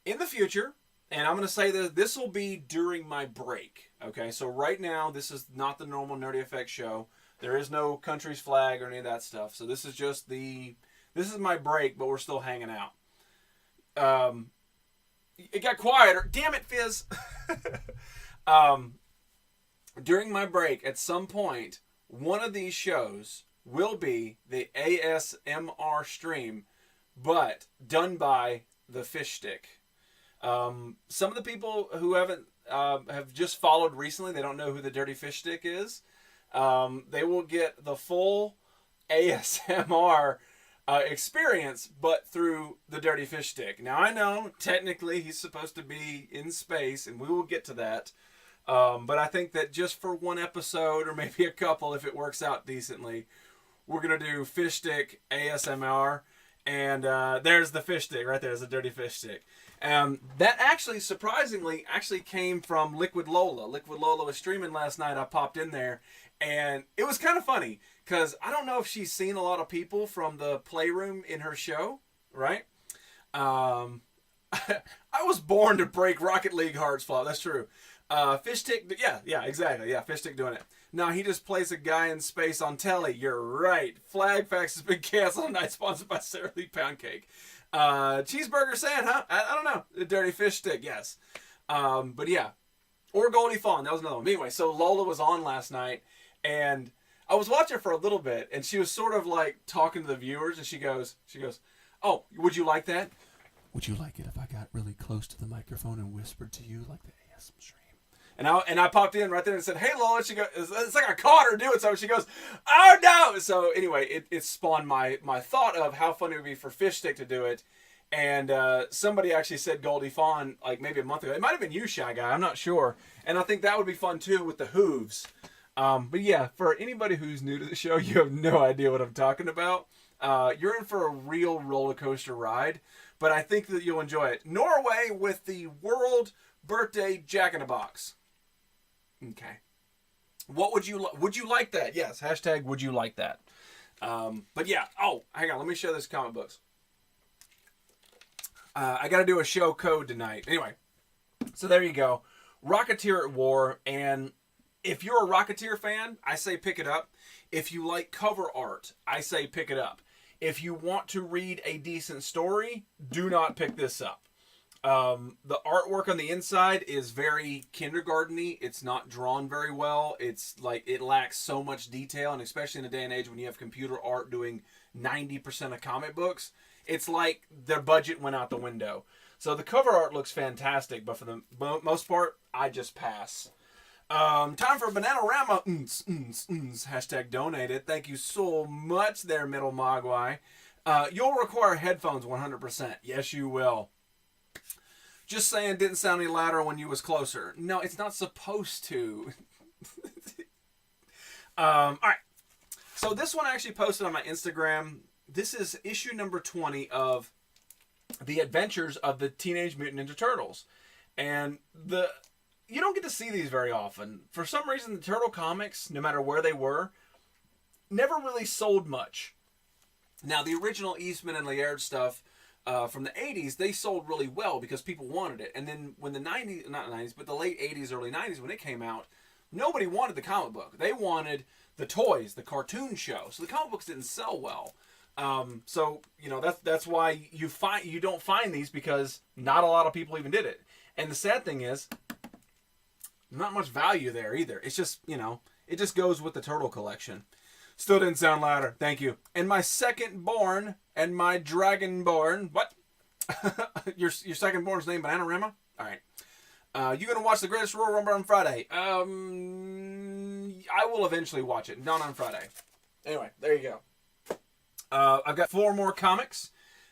In the future, and I'm going to say that this will be during my break. Okay, so right now, this is not the normal Nerdy Effect show. There is no country's flag or any of that stuff. So this is just this is my break, but we're still hanging out. It got quieter. Damn it, Fizz. During my break, at some point, one of these shows will be the ASMR stream, but done by the Fish Stick. Some of the people who haven't have just followed recently, they don't know who the Dirty Fish Stick is. They will get the full ASMR experience, but through the Dirty Fish Stick. Now, I know technically he's supposed to be in space, and we will get to that. But I think that just for one episode, or maybe a couple, if it works out decently, we're going to do Fish Stick ASMR. And there's the Fish Stick right there. There's a Dirty Fish Stick. That actually, surprisingly, came from Liquid Lola. Liquid Lola was streaming last night. I popped in there. And it was kind of funny. Because I don't know if she's seen a lot of people from the Playroom in her show. Right? I was born to break Rocket League hearts, Flaw. That's true. Fish Stick, yeah, exactly. Yeah, Fish Stick doing it. No, he just plays a guy in space on telly. You're right. Flag Facts has been canceled tonight, sponsored by Sara Lee Pound Cake. Cheeseburger Sand, huh? I don't know. The Dirty Fish Stick, yes. But yeah. Or Goldie Fawn, that was another one. Anyway, so Lola was on last night, and I was watching for a little bit, and she was sort of like talking to the viewers, and she goes, oh, would you like that? Would you like it if I got really close to the microphone and whispered to you like the ASM stream? And I popped in right there and said, hey, Lola. She goes, it's like I caught her doing so. She goes, oh, no. So anyway, it spawned my thought of how funny it would be for Fish Stick to do it. And somebody actually said Goldie Fawn like maybe a month ago. It might have been you, Shy Guy. I'm not sure. And I think that would be fun, too, with the hooves. But yeah, for anybody who's new to the show, you have no idea what I'm talking about. You're in for a real roller coaster ride. But I think that you'll enjoy it. Norway with the World Birthday Jack-in-a-Box. Okay. What would you like that? Yes. Hashtag would you like that? But yeah. Oh, hang on. Let me show this comic books. I got to do a show code tonight. Anyway. So there you go. Rocketeer at War. And if you're a Rocketeer fan, I say pick it up. If you like cover art, I say pick it up. If you want to read a decent story, do not pick this up. The artwork on the inside is very kindergarten-y. It's not drawn very well. It's like it lacks so much detail, and especially in a day and age when you have computer art doing 90% of comic books, it's like their budget went out the window. So the cover art looks fantastic, but for the most part, I just pass. Time for Bananarama. Hashtag donated. Thank you so much there, Middle Mogwai. You'll require headphones 100%. Yes, you will. Just saying, didn't sound any louder when you was closer. No, it's not supposed to. All right. So So this one I actually posted on my Instagram. This is issue number 20 of The Adventures of the Teenage Mutant Ninja Turtles. And you don't get to see these very often. For some reason, the Turtle comics, no matter where they were, never really sold much. Now, the original Eastman and Laird stuff from the 80s, they sold really well because people wanted it. And then when the 90s, not 90s, but the late 80s, early 90s, when it came out, nobody wanted the comic book. They wanted the toys, the cartoon show. So the comic books didn't sell well. So, you know, that's why you don't find these, because not a lot of people even did it. And the sad thing is, not much value there either. It's just, you know, it just goes with the Turtle collection. Still didn't sound louder. Thank you. And my second born and my dragonborn. What? your second born's name Bananarama? All right. You gonna watch the Greatest Royal Rumble on Friday? I will eventually watch it. Not on Friday. Anyway, there you go. I've got 4 more comics.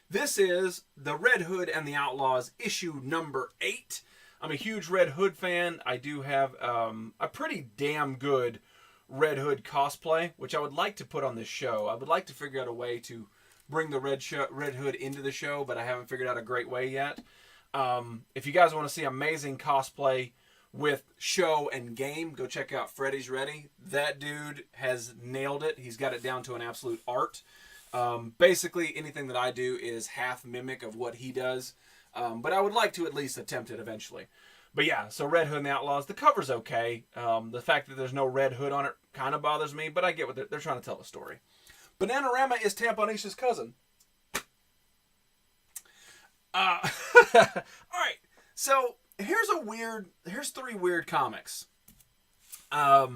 This is The Red Hood and the Outlaws, issue number 8. I'm a huge Red Hood fan. I do have a pretty damn good Red Hood cosplay, which I would like to put on this show. I would like to figure out a way to bring the Red Hood into the show, but I haven't figured out a great way yet. If you guys want to see amazing cosplay with show and game, go check out Freddy's Ready. That dude has nailed it. He's got it down to an absolute art. Basically, anything that I do is half mimic of what he does. But I would like to at least attempt it eventually. But yeah, so Red Hood and the Outlaws. The cover's okay. The fact that there's no Red Hood on it kind of bothers me, but I get what they're trying to tell a story. Bananarama is Tamponisha's cousin. All right. So here's 3 weird comics. I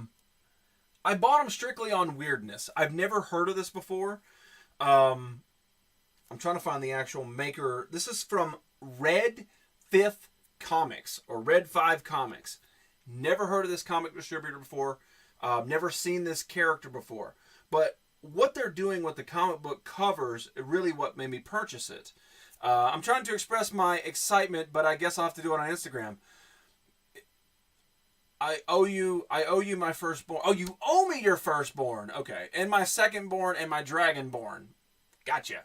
bought them strictly on weirdness. I've never heard of this before. I'm trying to find the actual maker. This is from Red 5th Comics, or Red 5 Comics. Never heard of this comic distributor before. Never seen this character before. But what they're doing with the comic book covers really what made me purchase it. I'm trying to express my excitement, but I guess I'll have to do it on Instagram. I owe you my firstborn. Oh, you owe me your firstborn. Okay. And my secondborn and my dragonborn. Gotcha.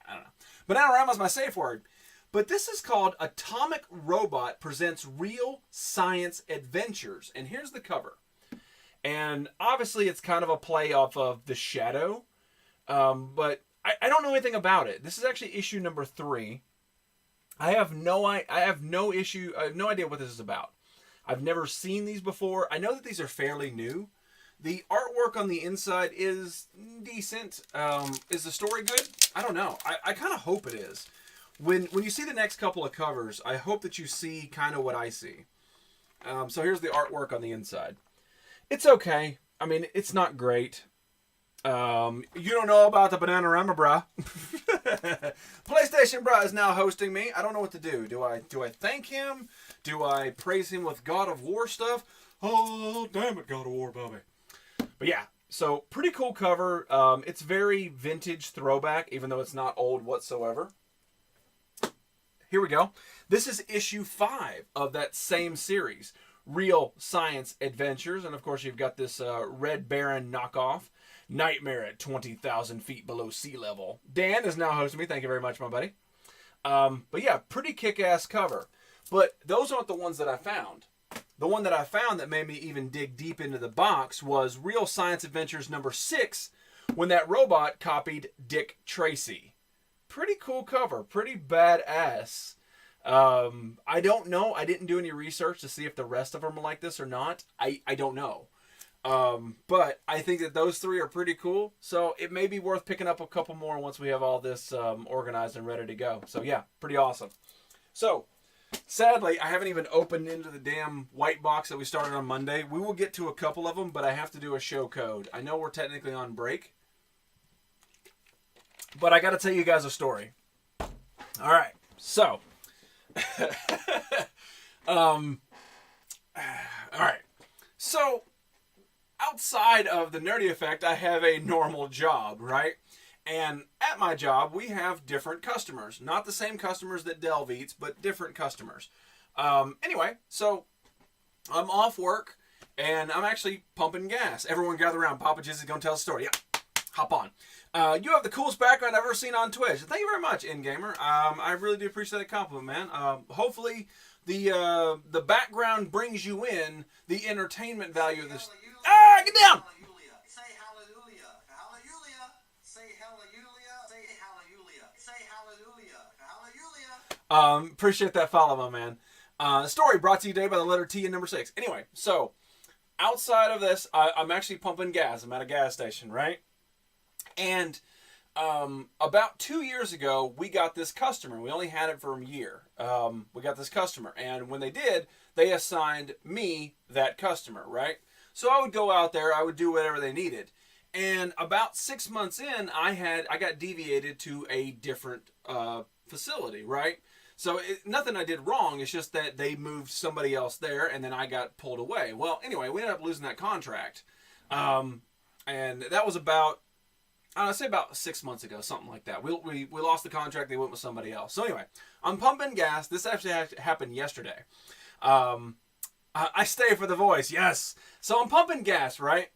I don't know. Bananarama's my safe word. But this is called Atomic Robot Presents Real Science Adventures. And here's the cover. And obviously it's kind of a play off of The Shadow. But I don't know anything about it. This is actually issue number 3. I have no idea what this is about. I've never seen these before. I know that these are fairly new. The artwork on the inside is decent. Is the story good? I don't know. I kind of hope it is. When you see the next couple of covers, I hope that you see kind of what I see. So here's the artwork on the inside. It's okay. I mean, it's not great. You don't know about the Bananarama, brah. PlayStation brah is now hosting me. I don't know what to do. Do I thank him? Do I praise him with God of War stuff? Oh, damn it, God of War, Bobby. But yeah, so pretty cool cover. It's very vintage throwback, even though it's not old whatsoever. Here we go. This is issue 5 of that same series, Real Science Adventures. And of course, you've got this Red Baron knockoff, Nightmare at 20,000 feet below sea level. Dan is now hosting me. Thank you very much, my buddy. But yeah, pretty kick-ass cover. But those aren't the ones that I found. The one that I found that made me even dig deep into the box was Real Science Adventures number 6, when that robot copied Dick Tracy. Pretty cool cover. Pretty badass. I don't know. I didn't do any research to see if the rest of them are like this or not. I don't know. But I think that those 3 are pretty cool. So it may be worth picking up a couple more once we have all this organized and ready to go. So yeah, pretty awesome. So sadly, I haven't even opened into the damn white box that we started on Monday. We will get to a couple of them, but I have to do a show code. I know we're technically on break, but I got to tell you guys a story. All right, so all right, so outside of the Nerdy Effect, I have a normal job, right? And at my job, we have different customers. Not the same customers that Delve eats, but different customers. Anyway, so I'm off work, and I'm actually pumping gas. Everyone gather around. Papa Jizz is going to tell a story. Yeah. hop on. You have the coolest background I've ever seen on Twitch. Thank you very much, InGamer. I really do appreciate that compliment, man. Hopefully, the background brings you in the entertainment value of this. Ah, get down! Say hallelujah. Hallelujah. Say hallelujah. Say hallelujah. Say hallelujah. Hallelujah. Appreciate that follow, my man. Story brought to you today by the letter T and number 6. Anyway, so outside of this, I'm actually pumping gas. I'm at a gas station, right? And about 2 years ago, we got this customer. We only had it for a year. We got this customer, and when they did, they assigned me that customer, right? So I would go out there, I would do whatever they needed. And about 6 months in, I got deviated to a different facility, right? So nothing I did wrong. It's just that they moved somebody else there, and then I got pulled away. Well, anyway, we ended up losing that contract, and that was about, I'd say about 6 months ago, something like that. We lost the contract. They went with somebody else. So anyway, I'm pumping gas. This actually happened yesterday. I stay for the voice, yes. So I'm pumping gas, right?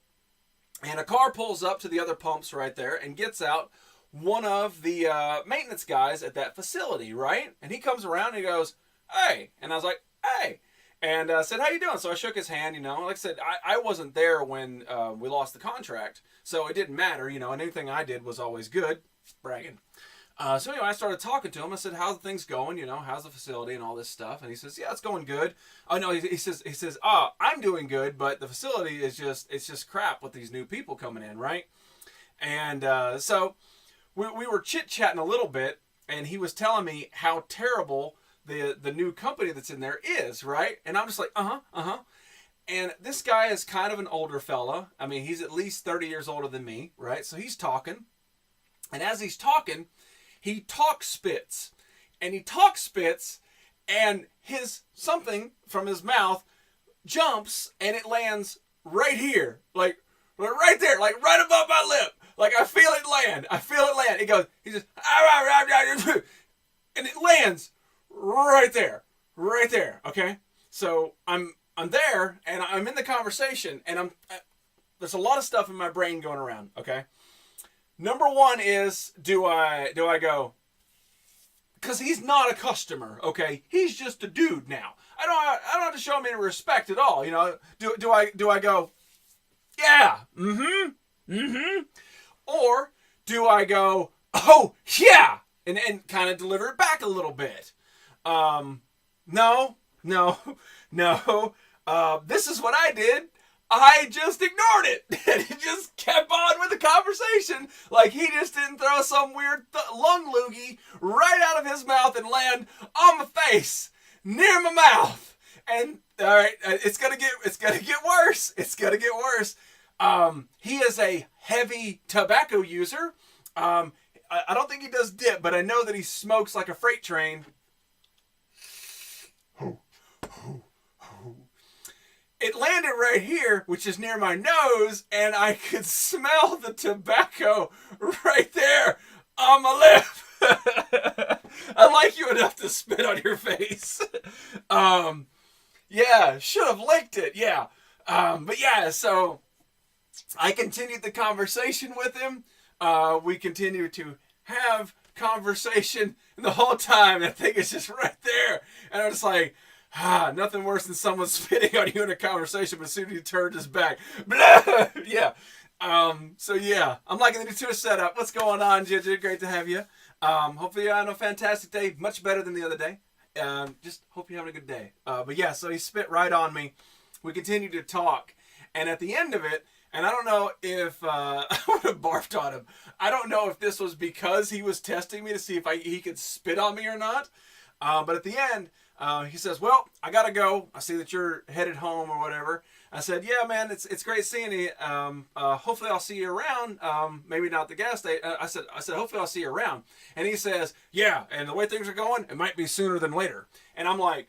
And a car pulls up to the other pumps right there and gets out one of the maintenance guys at that facility, right? And he comes around and he goes, hey. And I was like, hey. And said, how you doing? So I shook his hand, you know. Like I said, I wasn't there when we lost the contract. So it didn't matter, you know. And anything I did was always good. Bragging. So anyway, I started talking to him. I said, how's things going? You know, how's the facility and all this stuff? And he says, yeah, it's going good. Oh, no, he says, I'm doing good, but the facility is just crap with these new people coming in, right? And so we were chit-chatting a little bit, and he was telling me how terrible the new company that's in there is, right? And I'm just like, And this guy is kind of an older fella. I mean, he's at least 30 years older than me, right? So he's talking. And as he's talking, he talk spits. And he talk spits, and something from his mouth jumps, and it lands right here. Like, right there. Like, right above my lip. Like, I feel it land. He just, and it lands right there, okay? So I'm there, and I'm in the conversation, and there's a lot of stuff in my brain going around, okay? Number one is, do I go, because he's not a customer, okay? He's just a dude now. I don't have to show him any respect at all, you know? Do I go, yeah, or do I go, oh, yeah, and kind of deliver it back a little bit? No. This is what I did. I just ignored it. And he just kept on with the conversation. Like he just didn't throw some weird lung loogie right out of his mouth and land on my face, near my mouth. And all right, it's gonna get worse. It's gonna get worse. He is a heavy tobacco user. I don't think he does dip, but I know that he smokes like a freight train. It landed right here, which is near my nose, and I could smell the tobacco right there on my lip. I like you enough to spit on your face. Yeah, should have licked it, yeah. But yeah, so I continued the conversation with him. We continued to have conversation, and the whole time that thing is just right there. And I'm just like, nothing worse than someone spitting on you in a conversation, but as soon as he turned his back, blah, yeah. So yeah, I'm liking the Twitch setup. What's going on, Ginger? Great to have you. Hopefully you're having a fantastic day, much better than the other day. Just hope you're having a good day. But yeah, so he spit right on me. We continued to talk, and at the end of it, and I don't know if I would have barfed on him. I don't know if this was because he was testing me to see if he could spit on me or not. But at the end, he says, well, I got to go. I see that you're headed home or whatever. I said, yeah, man, it's great seeing you. Hopefully I'll see you around. Maybe not the gas station. I said, hopefully I'll see you around. And he says, yeah, and the way things are going, it might be sooner than later. And I'm like,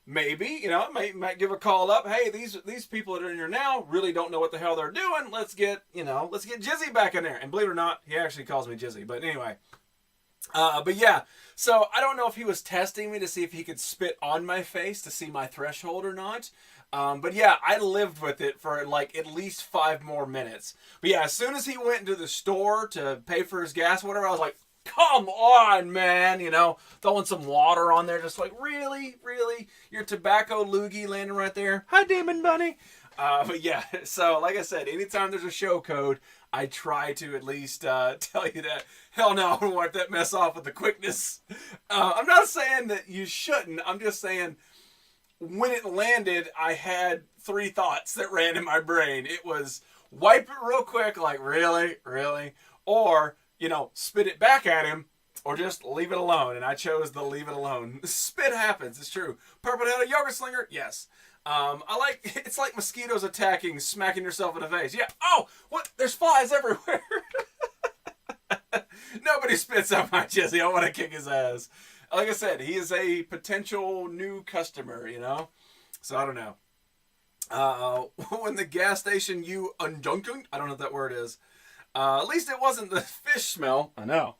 maybe, you know, might give a call up. Hey, these people that are in here now really don't know what the hell they're doing. Let's get Jizzy back in there. And believe it or not, he actually calls me Jizzy. But anyway, But yeah, so I don't know if he was testing me to see if he could spit on my face to see my threshold or not. But yeah, I lived with it for like at least 5 more minutes. But yeah, as soon as he went into the store to pay for his gas, or whatever, I was like, come on, man, throwing some water on there, just like, really, really, your tobacco loogie landing right there. Hi, Demon Bunny. But yeah, so like I said, anytime there's a show code, I try to at least tell you that. Hell no, I don't wipe that mess off with the quickness. I'm not saying that you shouldn't. I'm just saying when it landed, I had 3 thoughts that ran in my brain. It was wipe it real quick, like, really, really, or spit it back at him, or just leave it alone. And I chose the leave it alone. Spit happens. It's true. Purple-headed yoga slinger. Yes. It's like mosquitoes attacking, smacking yourself in the face. Yeah. Oh, what? There's flies everywhere. Nobody spits on my Jizzy. I want to kick his ass. Like I said, he is a potential new customer, So I don't know. When the gas station you unjunked, I don't know what that word is. At least it wasn't the fish smell. I know.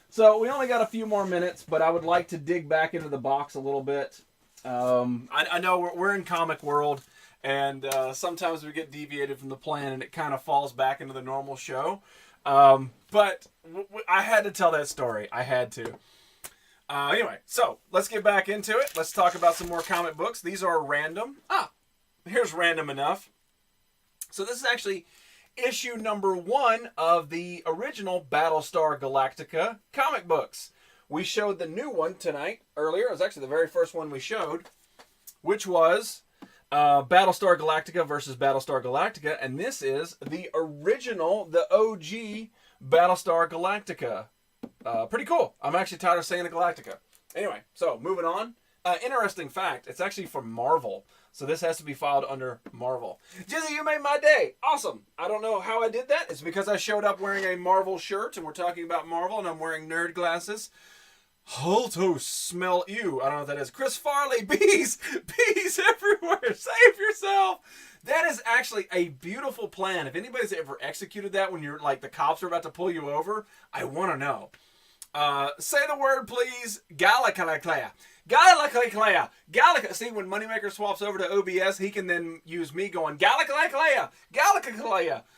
So we only got a few more minutes, but I would like to dig back into the box a little bit. I know we're in comic world, and sometimes we get deviated from the plan, and it kind of falls back into the normal show. But I had to tell that story. I had to. Anyway, so let's get back into it. Let's talk about some more comic books. These are random. Here's random enough. So this is actually issue number 1 of the original Battlestar Galactica comic books. We showed the new one tonight, earlier. It was actually the very first one we showed, which was Battlestar Galactica versus Battlestar Galactica. And this is the original, the OG Battlestar Galactica. Pretty cool. I'm actually tired of saying the Galactica. Anyway, so moving on. Interesting fact, it's actually from Marvel. So this has to be filed under Marvel. Jizzy, you made my day. Awesome. I don't know how I did that. It's because I showed up wearing a Marvel shirt, and we're talking about Marvel, and I'm wearing nerd glasses. Holto smell you. I don't know what that is. Chris Farley, bees everywhere. Save yourself. That is actually a beautiful plan. If anybody's ever executed that when you're like the cops are about to pull you over, I want to know. Say the word, please. Galactica. Galactica. Galactica. See, when Moneymaker swaps over to OBS, he can then use me going Galactica. Galactica.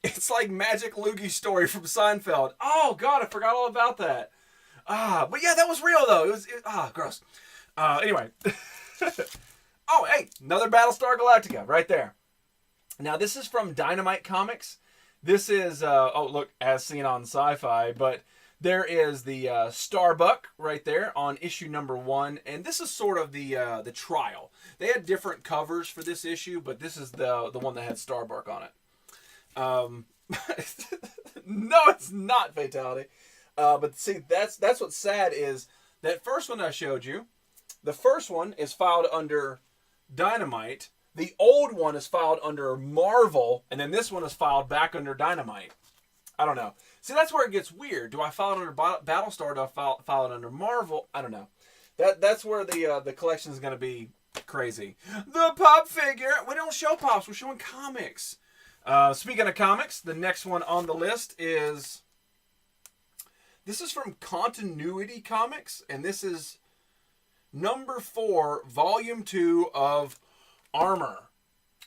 It's like Magic Loogie story from Seinfeld. Oh God, I forgot all about that. But yeah, that was real though. It was gross. Anyway. Oh, hey, another Battlestar Galactica right there. Now this is from Dynamite Comics. This is look, as seen on Sci-Fi, but there is the Starbuck right there on issue number 1, and this is sort of the trial. They had different covers for this issue, but this is the one that had Starbuck on it. No, it's not Fatality. But see, that's what's sad is that first one I showed you. The first one is filed under Dynamite. The old one is filed under Marvel, and then this one is filed back under Dynamite. I don't know. See, that's where it gets weird. Do I file it under Battlestar? Do I file it under Marvel? I don't know. That's where the collection is going to be crazy. The pop figure. We don't show pops. We're showing comics. Speaking of comics, the next one on the list is... This is from Continuity Comics, and this is number 4, volume 2 of Armor.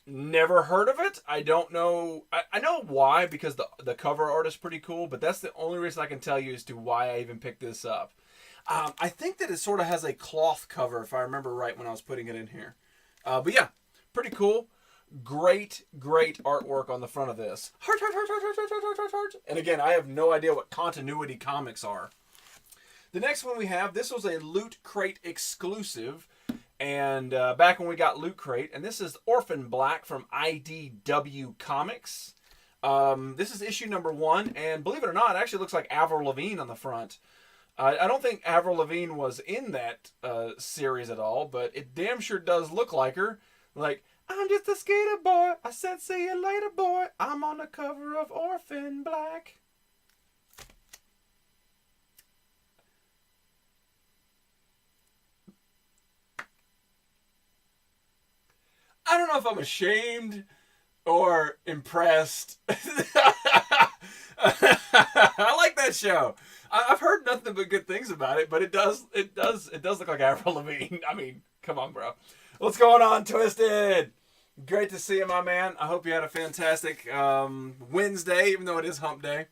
Never heard of it. I don't know. I know why, because the cover art is pretty cool, but that's the only reason I can tell you as to why I even picked this up. I think that it sort of has a cloth cover, if I remember right when I was putting it in here. But yeah, pretty cool. Great artwork on the front of this. Heart, heart, heart, heart, heart, heart, heart, heart, heart. And again, I have no idea what Continuity Comics are. The next one we have, this was a Loot Crate exclusive. And back when we got Loot Crate, and this is Orphan Black from IDW Comics. This is issue number 1, and believe it or not, it actually looks like Avril Lavigne on the front. I don't think Avril Lavigne was in that series at all, but it damn sure does look like her. Like, I'm just a skater boy. I said, see you later, boy. I'm on the cover of Orphan Black. I don't know if I'm ashamed or impressed. I like that show. I've heard nothing but good things about it, but it does look like Avril Lavigne. I mean, come on, bro. What's going on, Twisted? Great to see you, my man. I hope you had a fantastic Wednesday, even though it is hump day.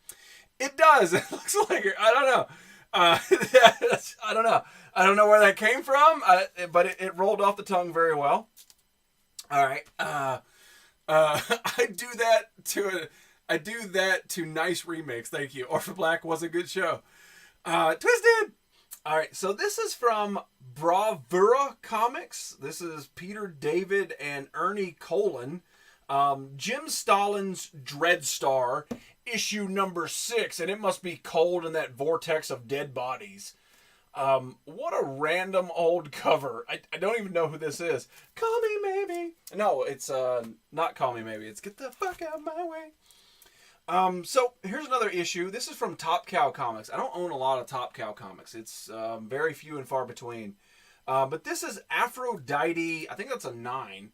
It does. It looks like it. I don't know. I don't know. I don't know where that came from, but it rolled off the tongue very well. All right. I do that to Nice Remix. Thank you. Orphan Black was a good show. Twisted. All right. So this is from Bravura Comics. This is Peter David and Ernie Colon. Jim Stalin's Dreadstar, issue number 6, and it must be cold in that vortex of dead bodies. What a random old cover. I don't even know who this is. Call me maybe. No, it's not Call Me Maybe. It's Get the Fuck Out of My Way. So here's another issue. This is from Top Cow Comics. I don't own a lot of Top Cow Comics. It's very few and far between. But this is Aphrodite. I think that's a 9.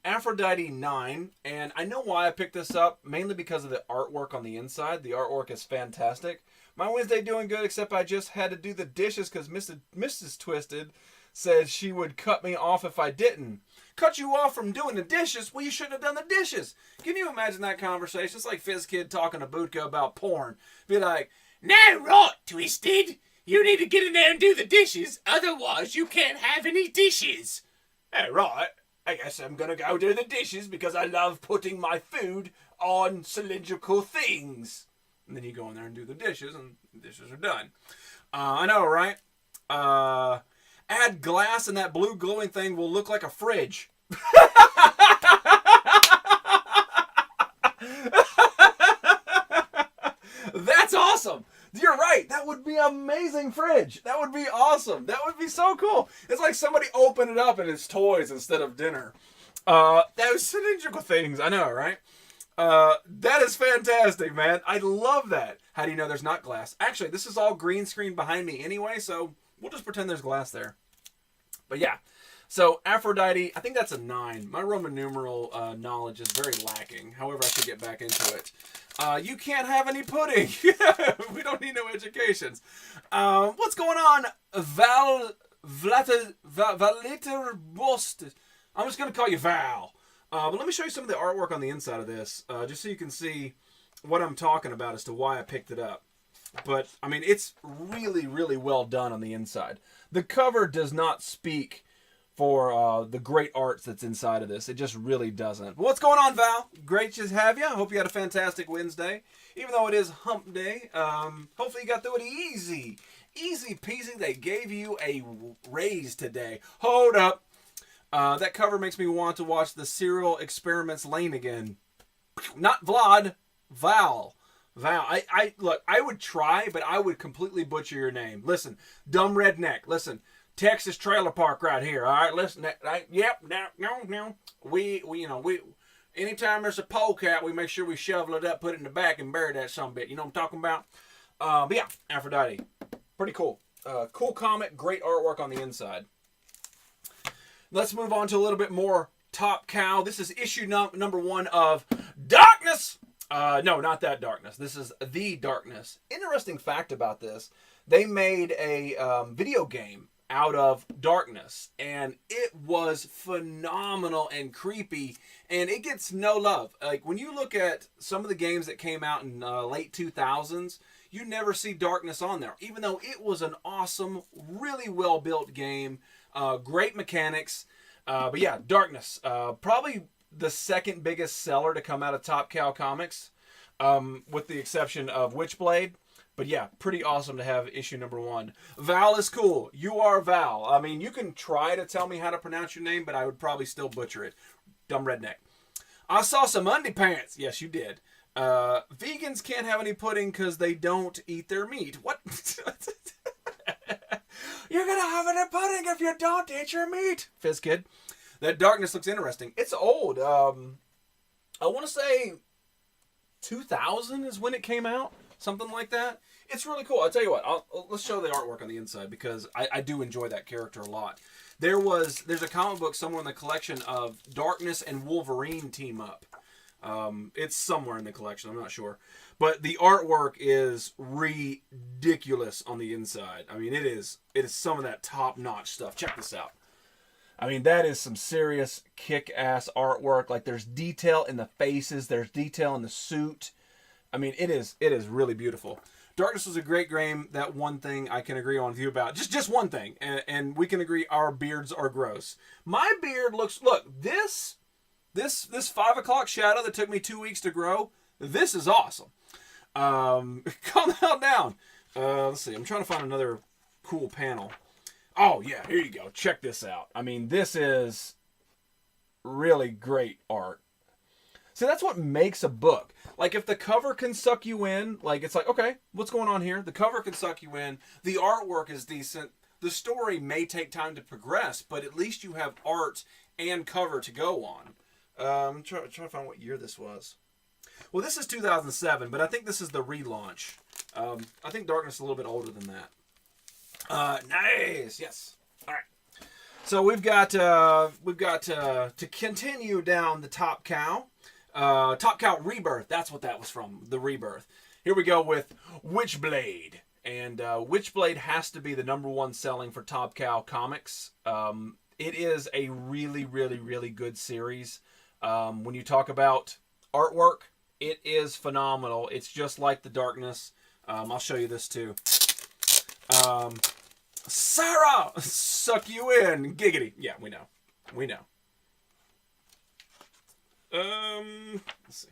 Aphrodite 9, and I know why I picked this up, mainly because of the artwork on the inside. The artwork is fantastic. My Wednesday doing good, except I just had to do the dishes because Mrs. Twisted said she would cut me off if I didn't. Cut you off from doing the dishes? Well, you shouldn't have done the dishes. Can you imagine that conversation? It's like FizzKid talking to Budka about porn. Be like, "No, right, Twisted. You need to get in there and do the dishes, otherwise you can't have any dishes." Hey, right. I guess I'm gonna go do the dishes because I love putting my food on cylindrical things. And then you go in there and do the dishes, and the dishes are done. I know, right? Add glass, and that blue glowing thing will look like a fridge. That's awesome. You're right. That would be an amazing fridge. That would be awesome. That would be so cool. It's like somebody opened it up and it's toys instead of dinner. Those cylindrical things. I know, right? That is fantastic, man. I love that. How do you know there's not glass? Actually, this is all green screen behind me anyway, so we'll just pretend there's glass there. But yeah. So, Aphrodite, I think that's a 9. My Roman numeral knowledge is very lacking. However, I should get back into it. You can't have any pudding. We don't need no educations. What's going on? Valiter Bost. I'm just going to call you Val. But let me show you some of the artwork on the inside of this, just so you can see what I'm talking about as to why I picked it up. But, I mean, it's really, really well done on the inside. The cover does not speak for the great art that's inside of this. It just really doesn't. But what's going on, Val? Great to have you. I hope you had a fantastic Wednesday. Even though it is hump day, hopefully you got through it easy. Easy peasy. They gave you a raise today. Hold up. That cover makes me want to watch the Serial Experiments Lane again. Not Vlad. Val. I look, I would try, but I would completely butcher your name. Listen, dumb redneck. Listen. Texas trailer park right here. All right, listen. Yep. No. We anytime there's a polecat, we make sure we shovel it up, put it in the back, and bury that sumbit. You know what I'm talking about? But yeah, Aphrodite, pretty cool. Cool comic, great artwork on the inside. Let's move on to a little bit more Top Cow. This is issue number 1 of Darkness. No, not that Darkness. This is The Darkness. Interesting fact about this: they made a video game out of Darkness, and it was phenomenal and creepy, and it gets no love. Like, when you look at some of the games that came out in late 2000s, you never see Darkness on there, even though it was an awesome, really well built game, great mechanics. But yeah, Darkness, probably the second biggest seller to come out of Top Cow Comics, with the exception of Witchblade. But yeah, pretty awesome to have issue number 1. Val is cool. You are Val. I mean, you can try to tell me how to pronounce your name, but I would probably still butcher it. Dumb redneck. I saw some undie pants. Yes, you did. Vegans can't have any pudding because they don't eat their meat. What? You're going to have any pudding if you don't eat your meat. FizzKid. That Darkness looks interesting. It's old. I want to say 2000 is when it came out. Something like that. It's really cool. I'll tell you what. Let's show the artwork on the inside because I do enjoy that character a lot. There's a comic book somewhere in the collection of Darkness and Wolverine team up. It's somewhere in the collection. I'm not sure. But the artwork is ridiculous on the inside. I mean, it is some of that top-notch stuff. Check this out. I mean, that is some serious kick-ass artwork. Like, there's detail in the faces. There's detail in the suit. I mean, it is really beautiful. Darkness was a great game. That one thing I can agree on with you about. Just one thing. And we can agree our beards are gross. My beard looks... Look, this 5 o'clock shadow that took me 2 weeks to grow, this is awesome. Calm the hell down. Let's see. I'm trying to find another cool panel. Oh, yeah. Here you go. Check this out. I mean, this is really great art. See, that's what makes a book. Like, if the cover can suck you in, like, it's like, okay, what's going on here? The cover can suck you in. The artwork is decent. The story may take time to progress, but at least you have art and cover to go on. I'm trying to find what year this was. Well, this is 2007, but I think this is the relaunch. I think Darkness is a little bit older than that. Nice, yes. All right. So we've got to continue down the Top Cow. Top Cow Rebirth. That's what that was from. The Rebirth. Here we go with Witchblade, and Witchblade has to be the #1 selling for Top Cow Comics. It is a really, really, really good series. When you talk about artwork, it is phenomenal. It's just like the Darkness. I'll show you this too. Sarah, suck you in, giggity. Yeah, we know. Let's see.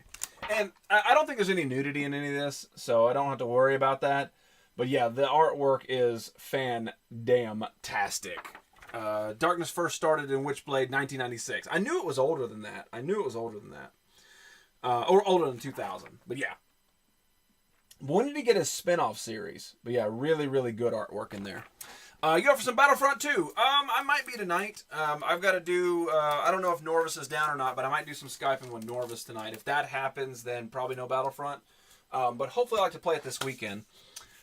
And I don't think there's any nudity in any of this, so I don't have to worry about that. But yeah, the artwork is fan-damn-tastic. Darkness first started in Witchblade 1996. I knew it was older than that. Or older than 2000. But yeah. When did he get his spin-off series? But yeah, really, really good artwork in there. You go for some Battlefront 2. I might be tonight. I've got to do... I don't know if Norvis is down or not, but I might do some Skyping with Norvis tonight. If that happens, then probably no Battlefront. But hopefully I like to play it this weekend.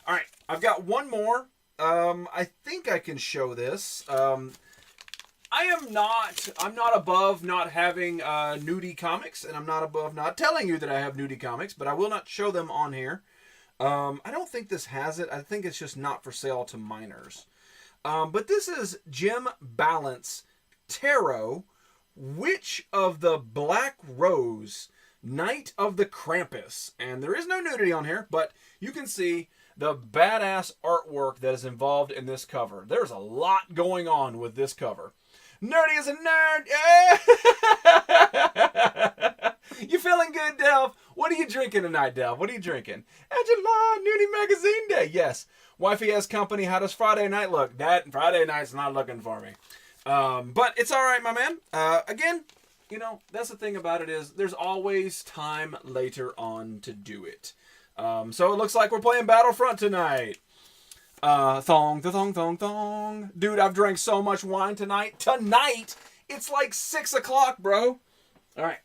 All right, I've got one more. I think I can show this. I'm not above not having nudie comics, and I'm not above not telling you that I have nudie comics, but I will not show them on here. I don't think this has it. I think it's just not for sale to minors. But this is Jim Balance Tarot, Witch of the Black Rose, Knight of the Krampus. And there is no nudity on here, but you can see the badass artwork that is involved in this cover. There's a lot going on with this cover. Nerdy as a nerd. Yeah! You feeling good, Delv? What are you drinking tonight, Delv? What are you drinking? Angela, Nudie Magazine Day. Yes. Wifey has company. How does Friday night look? That Friday night's not looking for me. But it's all right, my man. Again, you know, that's the thing about it is there's always time later on to do it. So it looks like we're playing Battlefront tonight. Thong, thong, thong, thong. Dude, I've drank so much wine tonight. Tonight, it's like 6 o'clock, bro. All right.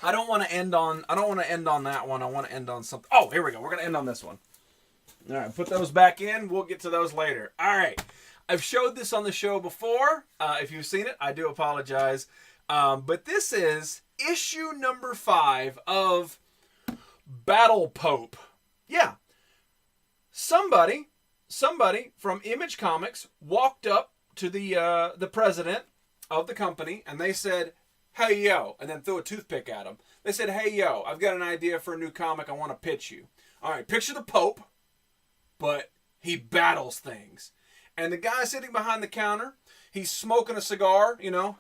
I don't want to end on that one. I want to end on something. Oh, here we go. We're going to end on this one. All right, put those back in. We'll get to those later. All right. I've showed this on the show before. If you've seen it, I do apologize. But this is issue number 5 of Battle Pope. Yeah. Somebody from Image Comics walked up to the president of the company and they said, "Hey, yo," and then threw a toothpick at him. They said, "Hey, yo, I've got an idea for a new comic I want to pitch you." All right, picture the Pope, but he battles things. And the guy sitting behind the counter, he's smoking a cigar, you know.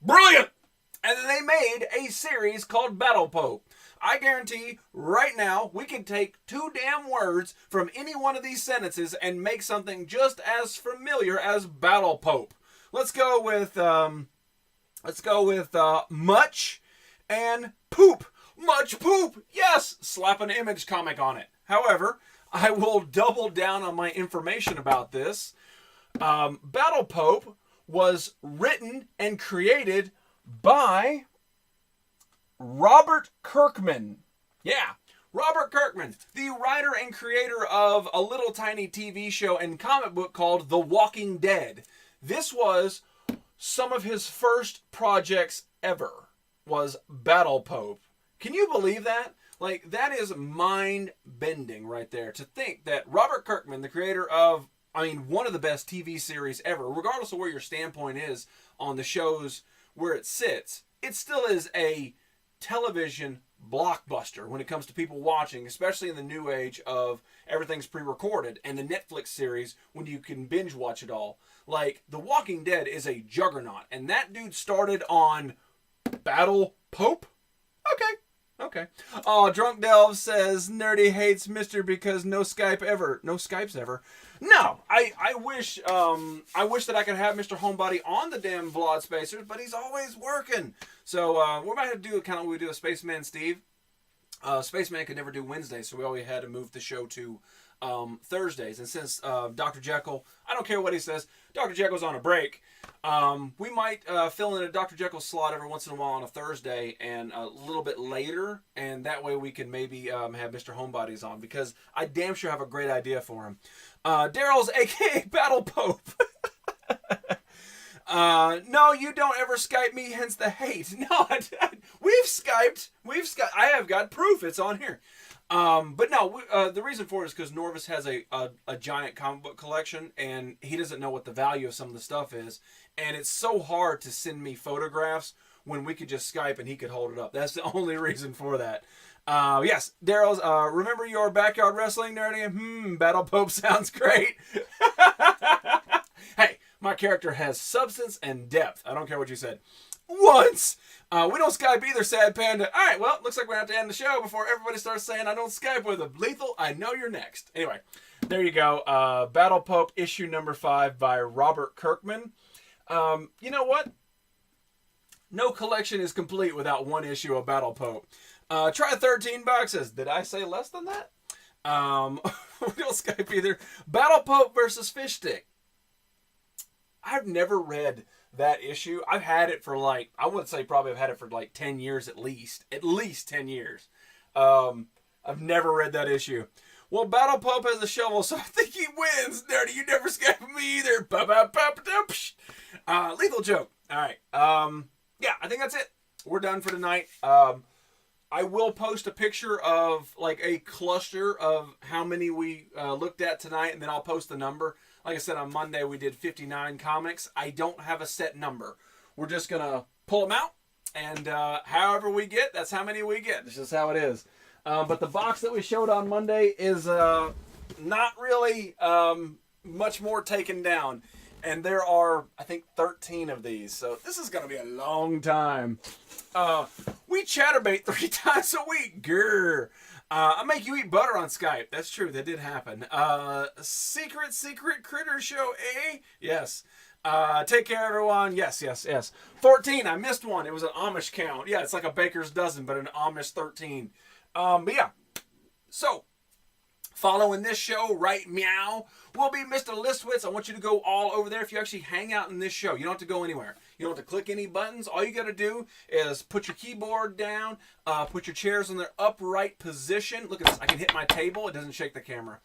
Brilliant! And then they made a series called Battle Pope. I guarantee right now we can take 2 damn words from any one of these sentences and make something just as familiar as Battle Pope. Let's go with much and poop. Much poop. Yes, slap an Image comic on it. However, I will double down on my information about this. Battle Pope was written and created by Robert Kirkman. Yeah, Robert Kirkman, the writer and creator of a little tiny TV show and comic book called The Walking Dead. This was some of his first projects ever, was Battle Pope. Can you believe that? Like, that is mind-bending right there. To think that Robert Kirkman, the creator of, one of the best TV series ever, regardless of where your standpoint is on the shows where it sits, it still is a television blockbuster when it comes to people watching, especially in the new age of everything's pre-recorded, and the Netflix series when you can binge watch it all. Like, The Walking Dead is a juggernaut, and that dude started on Battle Pope? Okay. Drunk Delve says Nerdy hates Mister because no Skypes ever. No, I wish that I could have Mr. Homebody on the damn Vlog Spacers, but he's always working. So we might have to do kind of what we do with Spaceman Steve. Spaceman could never do Wednesdays, so we always had to move the show to Thursdays. And since Dr. Jekyll, I don't care what he says, Dr. Jekyll's on a break, we might fill in a Dr. Jekyll slot every once in a while on a Thursday and a little bit later, and that way we can maybe have Mr. Homebodies on, because I damn sure have a great idea for him. Daryl's aka Battle Pope. No, you don't ever Skype me, hence the hate. No, we've Skyped. I have got proof. It's on here. But no, the reason for it is because Norvis has a giant comic book collection, and he doesn't know what the value of some of the stuff is. And it's so hard to send me photographs when we could just Skype and he could hold it up. That's the only reason for that. Yes, Daryl's, remember your backyard wrestling, Nerdy? Battle Pope sounds great. Hey, my character has substance and depth. I don't care what you said. Once! We don't Skype either, Sad Panda. Alright, well, looks like we're going to have to end the show before everybody starts saying I don't Skype with him. Lethal, I know you're next. Anyway, there you go. Battle Pope, issue number 5 by Robert Kirkman. You know what? No collection is complete without one issue of Battle Pope. Try 13 boxes. Did I say less than that? We don't Skype either. Battle Pope versus Fish Stick. I've never read that issue. I've had it for I would say probably I've had it for 10 years at least. At least 10 years. I've never read that issue. Well, Battle Pope has a shovel, so I think he wins. Nerdy, you never Skype me either. Lethal joke. All right. Yeah, I think that's it. We're done for tonight. I will post a picture of a cluster of how many we looked at tonight, and then I'll post the number. Like I said, on Monday we did 59 comics. I don't have a set number. We're just going to pull them out, and however we get, that's how many we get. It's just how it is. But the box that we showed on Monday is not really much more taken down. And there are, I think, 13 of these. So this is going to be a long time. We chatterbait 3 times a week. Grr. I make you eat butter on Skype. That's true. That did happen. Secret critter show, eh? Yes. Take care, everyone. Yes. 14. I missed one. It was an Amish count. Yeah, it's like a baker's dozen, but an Amish 13. But yeah. So, following this show, right meow, will be Mr. Listwitz. I want you to go all over there if you actually hang out in this show. You don't have to go anywhere. You don't have to click any buttons. All you got to do is put your keyboard down, put your chairs in their upright position. Look at this. I can hit my table. It doesn't shake the camera.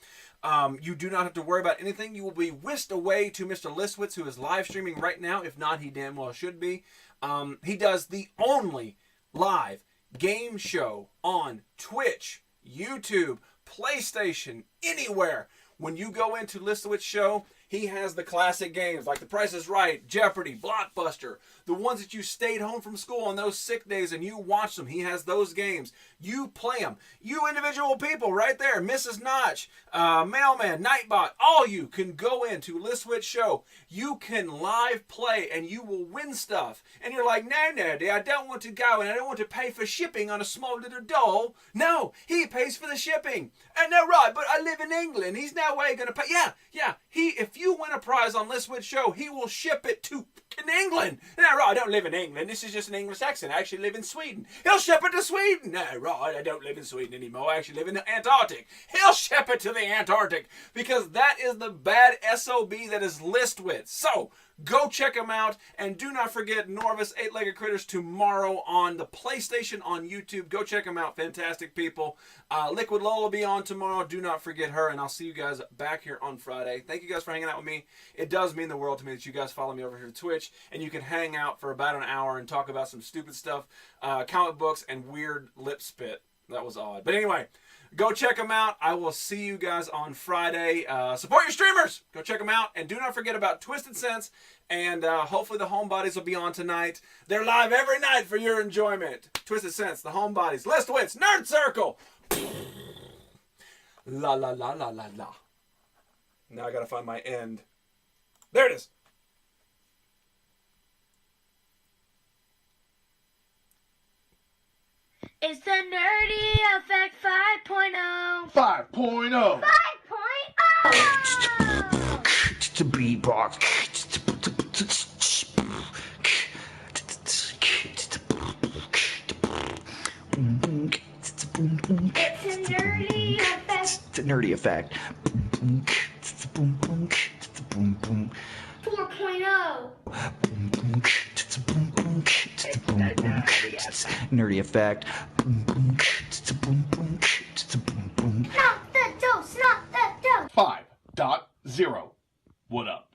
You do not have to worry about anything. You will be whisked away to Mr. Listwitz, who is live streaming right now. If not, he damn well should be. He does the only live game show on Twitch, YouTube, PlayStation, anywhere. When you go into Listowitz show, he has the classic games like The Price is Right, Jeopardy, Blockbuster, the ones that you stayed home from school on those sick days and you watched them. He has those games. You play them. You individual people right there, Mrs. Notch, Mailman, Nightbot, all you can go into Listowitz show. You can live play and you will win stuff. And you're like, no, I don't want to go and I don't want to pay for shipping on a small little doll. No, he pays for the shipping. And no, right, but I live in England. He's no way going to pay. Yeah. If you win a prize on Listowitz show, he will ship it to in England. No, right, I don't live in England. This is just an English accent. I actually live in Sweden. Hail Shepherd to Sweden. No, right, I don't live in Sweden anymore. I actually live in the Antarctic. Hail Shepherd to the Antarctic. Because that is the bad SOB that is Listwitz. So, go check them out. And do not forget Norvis 8-Legged Critters tomorrow on the PlayStation on YouTube. Go check them out. Fantastic people. Liquid Lola will be on tomorrow. Do not forget her. And I'll see you guys back here on Friday. Thank you guys for hanging out with me. It does mean the world to me that you guys follow me over here to Twitch. And you can hang out for about an hour and talk about some stupid stuff, comic books, and weird lip spit. That was odd. But anyway, go check them out. I will see you guys on Friday. Support your streamers. Go check them out. And do not forget about Twisted Sense. And hopefully the Homebodies will be on tonight. They're live every night for your enjoyment. Twisted Sense, the Homebodies, Listwitz, Nerd Circle. La la la la la la. Now I gotta find my end. There it is. It's the Nerdy Effect 5.0. 5.0. 5.0. It's a beatbox. It's a Nerdy Effect. It's a nerdy effect. 4.0. Nerdy effect. Not the dose, not the dose. 5.0. What up?